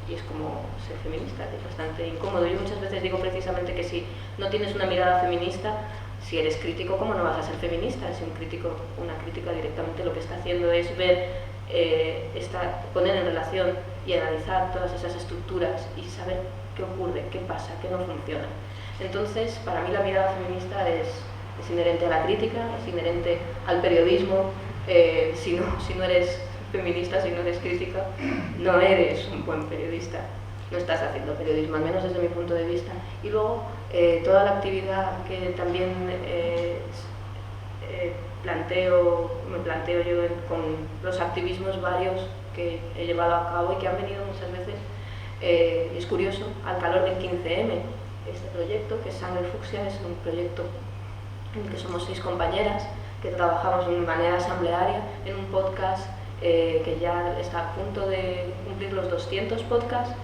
y es como ser feminista, es bastante incómodo. Yo muchas veces digo precisamente que si no tienes una mirada feminista, si eres crítico, ¿cómo no vas a ser feminista? Si una crítica directamente lo que está haciendo es ver, poner en relación y analizar todas esas estructuras y saber qué ocurre, qué pasa, qué no funciona. Entonces, para mí la mirada feminista es inherente a la crítica, es inherente al periodismo. Si no eres feminista, si no eres crítica, no eres un buen periodista, no estás haciendo periodismo, al menos desde mi punto de vista. Y luego, toda la actividad que también me planteo yo con los activismos varios que he llevado a cabo y que han venido muchas veces, es curioso, al calor del 15M. Este proyecto, que es Sangre Fucsia, es un proyecto en el que somos 6 compañeras que trabajamos de manera asamblearia en un podcast que ya está a punto de cumplir los 200 podcasts,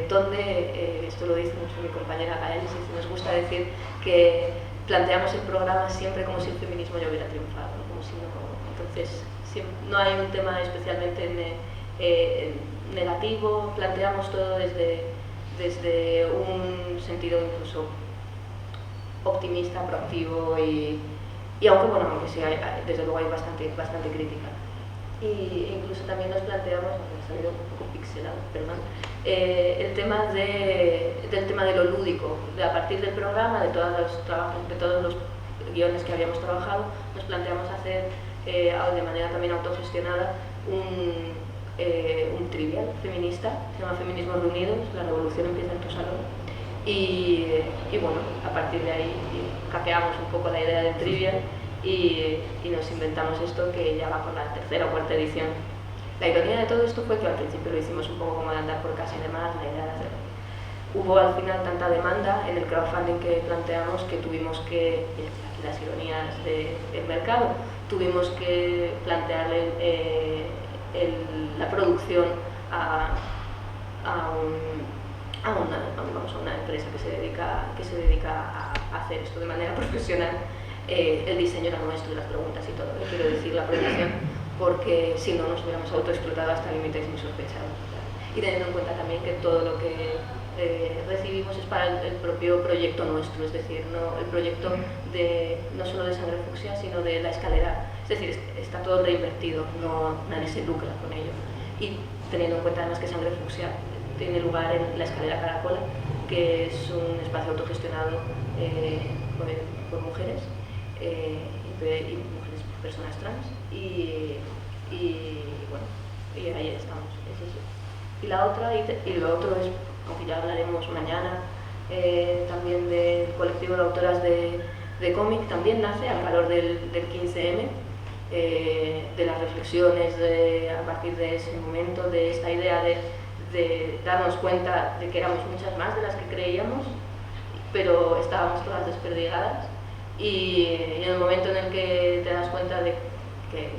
donde, esto lo dice mucho mi compañera Gael, nos gusta decir que planteamos el programa siempre como si el feminismo ya hubiera triunfado, ¿no? Como si no, entonces no hay un tema especialmente negativo, planteamos todo desde un sentido incluso optimista, proactivo y aunque sí, desde luego hay bastante crítica. Y incluso también nos planteamos, me ha salido un poco pixelado, perdón, el tema del tema de lo lúdico. A partir del programa, de todos los guiones que habíamos trabajado, nos planteamos hacer de manera también autogestionada un trivial feminista, se llama Feminismos Reunidos, la revolución empieza en tu salón. Y bueno, a partir de ahí capeamos un poco la idea del trivial y nos inventamos esto que ya va por la 3ª o 4ª edición. La ironía de todo esto fue que al principio lo hicimos un poco como de andar por casa y demás, la idea de hacer. Hubo al final tanta demanda en el crowdfunding que planteamos que tuvimos que, y aquí las ironías del mercado, tuvimos que plantearle la producción a una empresa que se dedica a hacer esto de manera profesional. El diseño era nuestro y las preguntas y todo, quiero decir, la producción, porque si no nos hubiéramos autoexplotado hasta límites insospechados. Y teniendo en cuenta también que todo lo que recibimos es para el propio proyecto nuestro, es decir, el proyecto no solo de Sangre Fucsia, sino de la escalera, es decir, está todo reinvertido, nadie se lucra con ello. Y teniendo en cuenta además que Sangre Fucsia tiene lugar en la escalera Caracola, que es un espacio autogestionado por mujeres y mujeres, personas trans, y bueno, y ahí estamos, es eso. Y lo otro es, aunque ya hablaremos mañana, también del colectivo de autoras de cómic, también nace al calor del 15M, de las reflexiones a partir de ese momento, de esta idea de darnos cuenta de que éramos muchas más de las que creíamos, pero estábamos todas desperdigadas, y en el momento en el que te das cuenta de que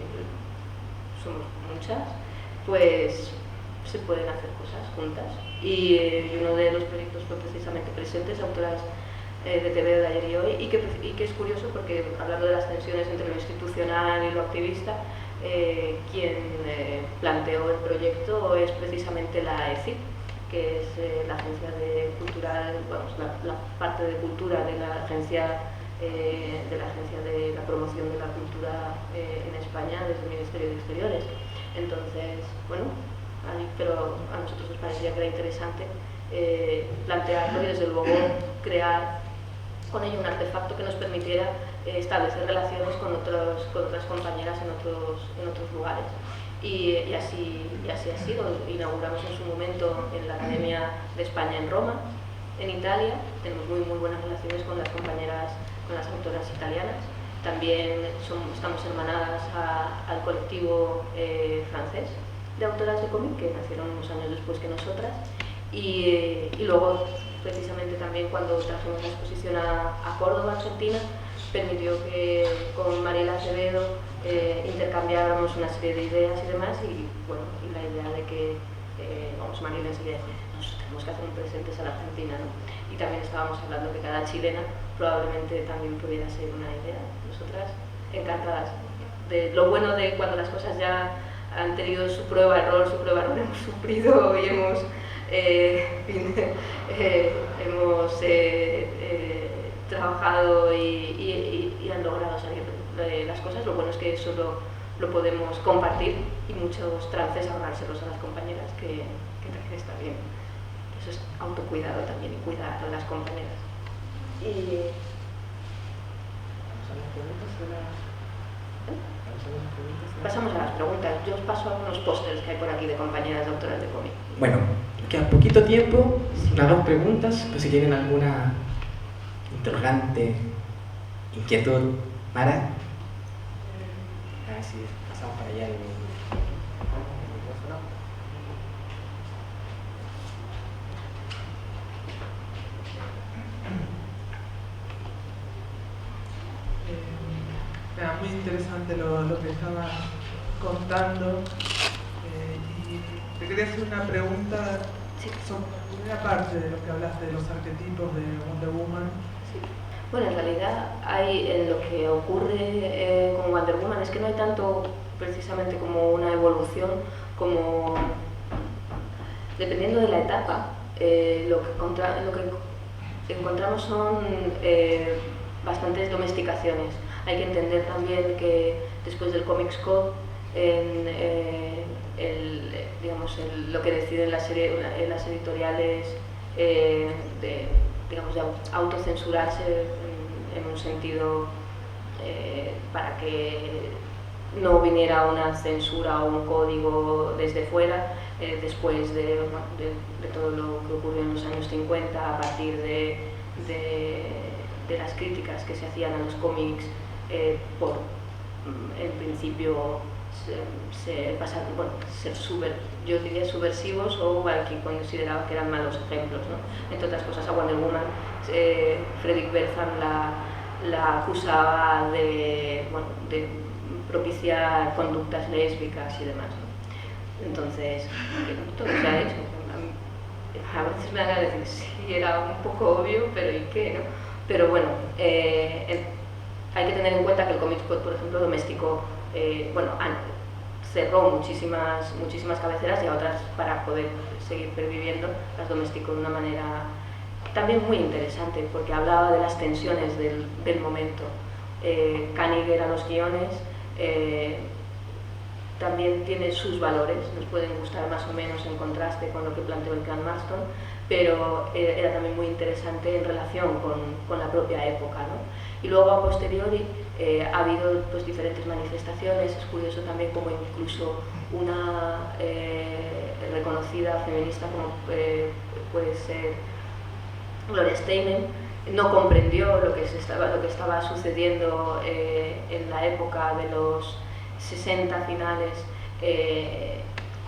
somos muchas, pues se pueden hacer cosas juntas. Y uno de los proyectos fue precisamente Presentes, autoras de TV de ayer y hoy, y que es curioso porque, hablando de las tensiones entre lo institucional y lo activista, quien planteó el proyecto es precisamente la ECIP, que es la agencia cultural, la parte de cultura de la agencia de la promoción de la cultura en España desde el Ministerio de Exteriores. Entonces, bueno, pero a nosotros nos parecía que era interesante plantearlo y desde luego crear con ello un artefacto que nos permitiera establecer relaciones con otras compañeras en otros lugares. Y así ha sido. Inauguramos en su momento en la Academia de España en Roma, en Italia. Tenemos muy buenas relaciones con las compañeras, con las autoras italianas. También estamos hermanadas al colectivo francés de autoras de cómic, que nacieron unos años después que nosotras. Y luego, precisamente también cuando trajimos la exposición a Córdoba, Argentina, permitió que con Mariela Acevedo intercambiáramos una serie de ideas y demás, y bueno, y la idea de que Mariela enseguida dice, nos tenemos que hacer un presentes a la Argentina, ¿no? Y también estábamos hablando que cada chilena probablemente también pudiera ser una idea. Nosotras encantadas de lo bueno de cuando las cosas ya han tenido su prueba error, hemos sufrido y hemos trabajado y han logrado salir las cosas. Lo bueno es que eso lo podemos compartir, y muchos trances ahorrárselos a las compañeras, que también está bien. Eso es autocuidado también, y cuidar a las compañeras. Y pasamos a las preguntas. Yo os paso algunos pósters que hay por aquí de compañeras doctoras de cómic. Bueno, queda poquito tiempo, unas 2 preguntas, pues si tienen alguna interrogante, inquietud, Mara. A ver si pasamos para allá el micrófono. Muy interesante lo que estaba contando, y te quería hacer una pregunta sobre la primera parte de lo que hablaste de los arquetipos de Wonder Woman. Sí. Bueno, en realidad en lo que ocurre con Wonder Woman es que no hay tanto precisamente como una evolución, como dependiendo de la etapa, lo que encontramos son bastantes domesticaciones. Hay que entender también que después del Comics Code, lo que deciden las editoriales de autocensurarse en un sentido para que no viniera una censura o un código desde fuera, después de todo lo que ocurrió en los años 50, a partir de las críticas que se hacían a los cómics por, en principio, yo diría subversivos, o que consideraba que eran malos ejemplos, ¿no? Entre otras cosas, a Wonder Woman, Fredrik Wertham la acusaba de propiciar conductas lésbicas y demás, ¿no? Entonces, todo se ha hecho. A veces me dan a decir, sí, era un poco obvio, pero ¿y qué, no? Pero bueno, hay que tener en cuenta que el Comics Code, por ejemplo, domesticó, cerró muchísimas cabeceras, y a otras, para poder seguir perviviendo, las domesticó de una manera también muy interesante, porque hablaba de las tensiones del momento. Kanigher a los guiones también tiene sus valores, nos pueden gustar más o menos en contraste con lo que planteó el Clan Marston, pero era también muy interesante en relación con la propia época, ¿no? Y luego, a posteriori, ha habido pues diferentes manifestaciones. Es curioso también como incluso una reconocida feminista como puede ser Gloria Steinem no comprendió lo que estaba sucediendo en la época de los 60 finales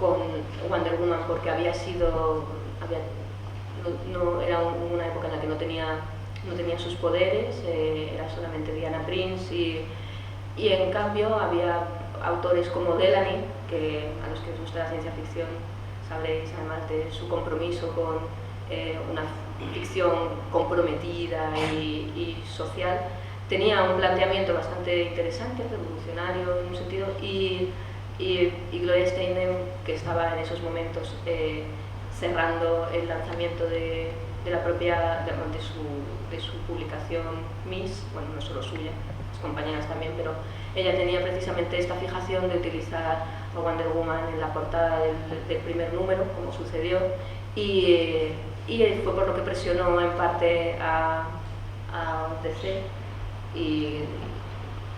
con Wonder Woman, porque era una época en la que no tenía sus poderes, era solamente Diana Prince, y en cambio había autores como Delany, que a los que os gusta la ciencia ficción sabréis, además de su compromiso con una ficción comprometida y social, tenía un planteamiento bastante interesante, revolucionario en un sentido, y Gloria Steinem, que estaba en esos momentos cerrando el lanzamiento de su publicación Miss, bueno, no solo suya, las compañeras también, pero ella tenía precisamente esta fijación de utilizar a Wonder Woman en la portada del primer número, como sucedió, y fue por lo que presionó en parte a DC y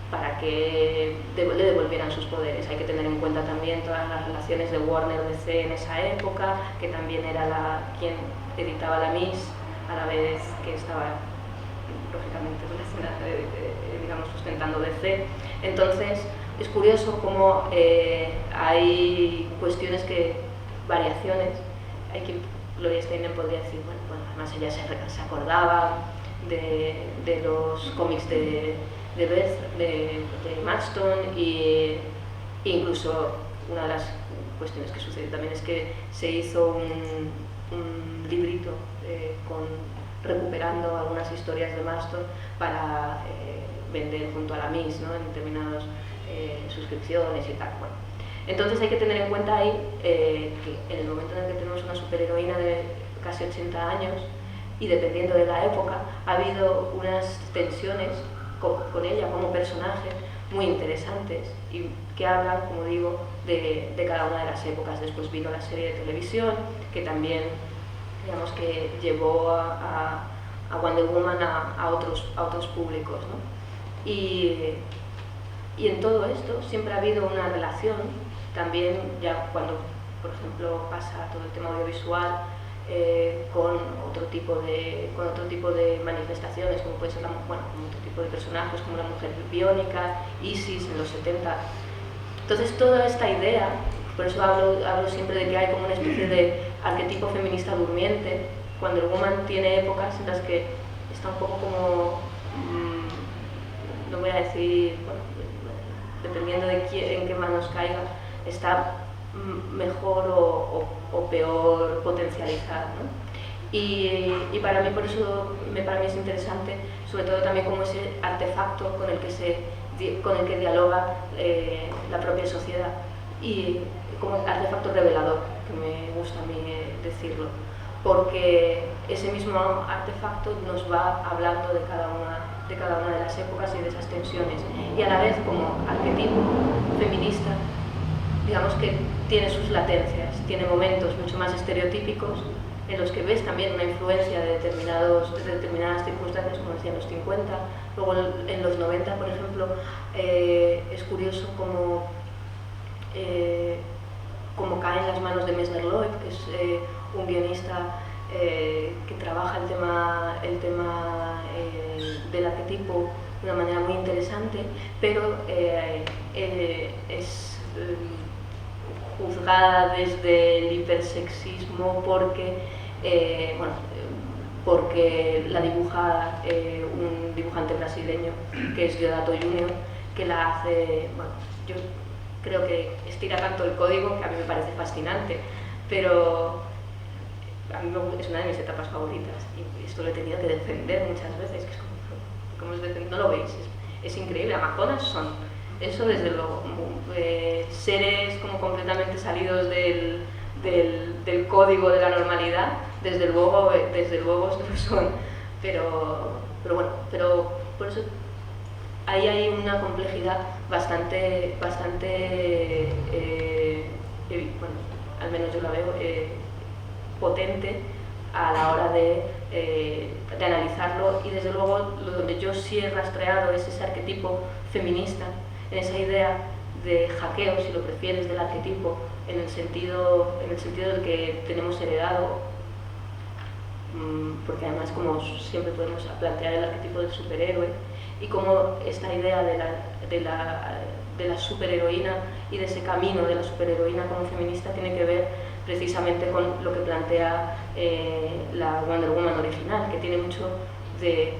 para que le devolvieran sus poderes. Hay que tener en cuenta también todas las relaciones de Warner-DC en esa época, que también era quien editaba la Miss, a la vez que estaba lógicamente relacionada, sustentando DC. Entonces es curioso cómo hay variaciones. Hay que Gloria Steinem podría decir, bueno, además ella se acordaba de los cómics de Beth, de Marston, y incluso una de las cuestiones que sucede también es que se hizo un librito recuperando algunas historias de Marston para vender junto a la MIS, ¿no? En determinadas suscripciones y tal. Bueno, entonces hay que tener en cuenta ahí que en el momento en el que tenemos una superheroína de casi 80 años, y dependiendo de la época, ha habido unas tensiones con ella como personaje muy interesantes y que hablan, como digo, de cada una de las épocas. Después vino la serie de televisión, que también, digamos, que llevó a Wonder Woman a otros públicos, ¿no? Y en todo esto siempre ha habido una relación, también ya cuando, por ejemplo, pasa todo el tema audiovisual, con otro tipo de manifestaciones, como puede ser como otro tipo de personajes, como la mujer biónica, Isis en los 70. Entonces toda esta idea, por eso hablo siempre de que hay como una especie de arquetipo feminista durmiente. Wonder Woman tiene épocas en las que está un poco como, no voy a decir, bueno, dependiendo de en qué manos caiga, está mejor o peor potencializada, ¿no? Y para mí, por eso para mí es interesante, sobre todo también como ese artefacto con el que dialoga la propia sociedad, y como artefacto revelador, que me gusta a mí decirlo, porque ese mismo artefacto nos va hablando de cada una de las épocas y de esas tensiones, y a la vez como arquetipo feminista, digamos que tiene sus latencias, tiene momentos mucho más estereotípicos en los que ves también una influencia de determinadas circunstancias, como decía en los 50, luego en los 90, por ejemplo, es curioso cómo cae en las manos de Messner-Loeb, que es un guionista que trabaja el tema del arquetipo de una manera muy interesante, pero es juzgada desde el hipersexismo porque la dibuja un dibujante brasileño que es Deodato Júnior, que la hace, bueno, yo creo que estira tanto el código que a mí me parece fascinante, pero a mí es una de mis etapas favoritas y esto lo he tenido que defender muchas veces, que es como no lo veis, es increíble. Amazonas son eso, desde luego, seres como completamente salidos del código de la normalidad, desde luego lo son, pero por eso ahí hay una complejidad bastante bueno, al menos yo la veo potente a la hora de analizarlo, y desde luego donde yo sí he rastreado es ese arquetipo feminista, en esa idea de hackeo, si lo prefieres, del arquetipo, en el sentido del que tenemos heredado, porque además, como siempre podemos plantear el arquetipo del superhéroe, y como esta idea de la superheroína y de ese camino de la superheroína como feminista tiene que ver precisamente con lo que plantea la Wonder Woman original, que tiene mucho de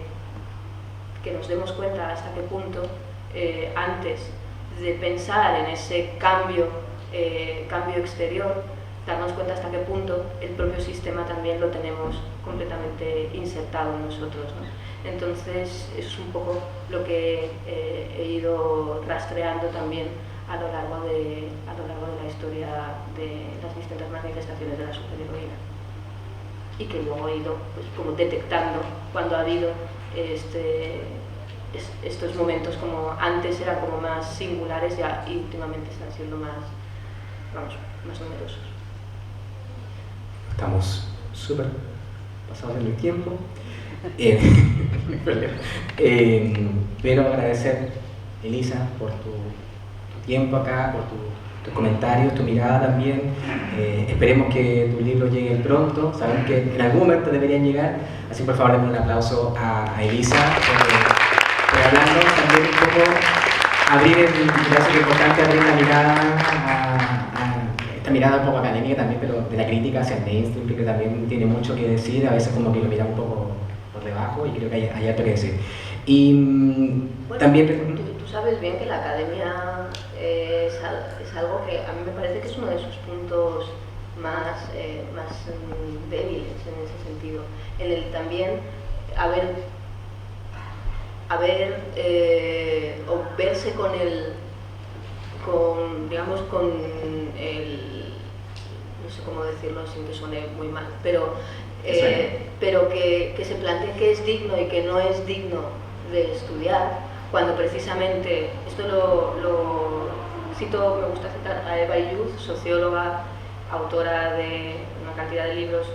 que nos demos cuenta hasta qué punto antes de pensar en ese cambio exterior, darnos cuenta hasta qué punto el propio sistema también lo tenemos completamente insertado en nosotros, ¿no? Entonces eso es un poco lo que he ido rastreando también a lo largo de la historia de las distintas manifestaciones de la superheroína, y que luego he ido pues como detectando cuando ha habido estos momentos, como antes eran como más singulares, ya y últimamente están siendo más numerosos. Estamos súper pasados en el tiempo, pero agradecer, Elisa, por tu tiempo acá, por tus comentarios, tu mirada también. Esperemos que tu libro llegue pronto, sabemos que en algún momento deberían llegar, así por favor denle un aplauso a Elisa por hablarnos también un poco, es importante abrir la mirada a esta mirada un poco académica también, pero de la crítica hacia el mainstream, que también tiene mucho que decir, a veces como que lo miramos un poco por debajo, y creo que hay harto que decir. Y bueno, también... Tú sabes bien que la academia es algo que a mí me parece que es uno de sus puntos más débiles en ese sentido. En el también o verse con no sé cómo decirlo sin que suene muy mal, pero que se plantee que es digno y que no es digno de estudiar, cuando precisamente, esto lo cito, me gusta citar a Eva Illouz, socióloga, autora de una cantidad de libros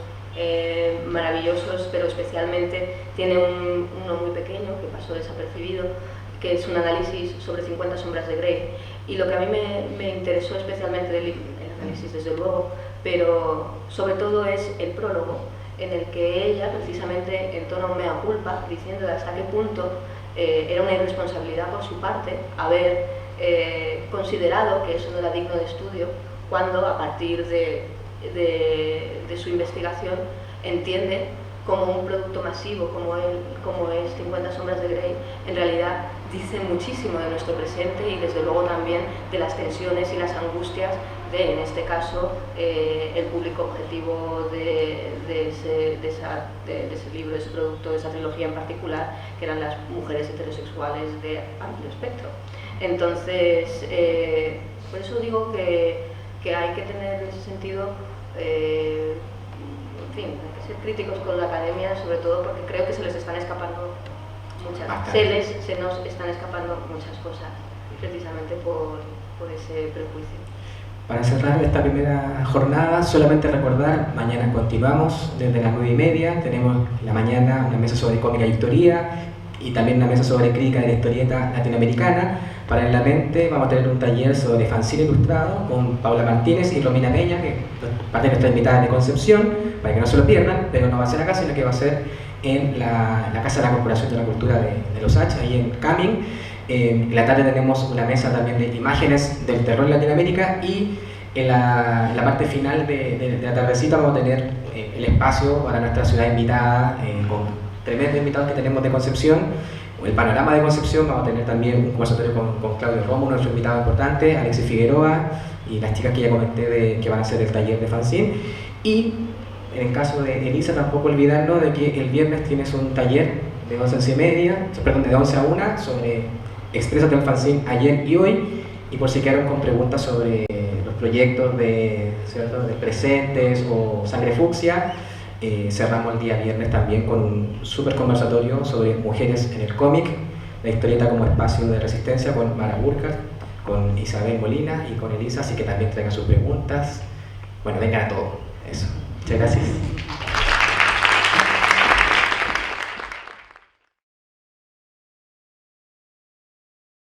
maravillosos, pero especialmente tiene uno muy pequeño que pasó desapercibido, que es un análisis sobre 50 sombras de Grey. Y lo que a mí me interesó especialmente del análisis, desde luego, pero sobre todo es el prólogo, en el que ella, precisamente en tono mea culpa, diciendo de hasta qué punto era una irresponsabilidad por su parte haber considerado que eso no era digno de estudio, cuando a partir de su investigación entiende como un producto masivo como es 50 sombras de Grey, en realidad dice muchísimo de nuestro presente y desde luego también de las tensiones y las angustias de, en este caso, el público objetivo de ese libro, de ese producto, de esa trilogía en particular, que eran las mujeres heterosexuales de amplio espectro. Entonces, por eso digo que hay que tener en ese sentido, en fin, hay que ser críticos con la academia, sobre todo porque creo que se les están escapando se nos están escapando muchas cosas, precisamente por ese prejuicio. Para cerrar esta primera jornada, solamente recordar, mañana continuamos desde las 9:30, tenemos la mañana una mesa sobre cómica y historia y también una mesa sobre crítica de la historieta latinoamericana. Paralelamente vamos a tener un taller sobre fanzine ilustrado con Paula Martínez y Romina Peña, que es parte de nuestra invitada de Concepción, para que no se lo pierdan, pero no va a ser acá, sino que va a ser en la Casa de la Corporación de la Cultura de Los H, ahí en Cumming. En la tarde tenemos una mesa también de imágenes del terror en Latinoamérica, y en la parte final de la tardecita vamos a tener el espacio para nuestra ciudad invitada, con tremendos invitados que tenemos de Concepción, el panorama de Concepción. Vamos a tener también un conversatorio con Claudio Romo, nuestro invitado importante, Alexis Figueroa y las chicas que ya comenté que van a hacer el taller de fanzine. Y en el caso de Elisa, tampoco olvidarnos de que el viernes tienes un taller de 11 a 1 sobre Exprésate el fanzine ayer y hoy, y por si quedaron con preguntas sobre los proyectos de Presentes o Sangre Fucsia, cerramos el día viernes también con un súper conversatorio sobre mujeres en el cómic, la historieta como espacio de resistencia, con Mara Burkhardt, con Isabel Molina y con Elisa, así que también traigan sus preguntas. Bueno, vengan a todo eso. Muchas gracias.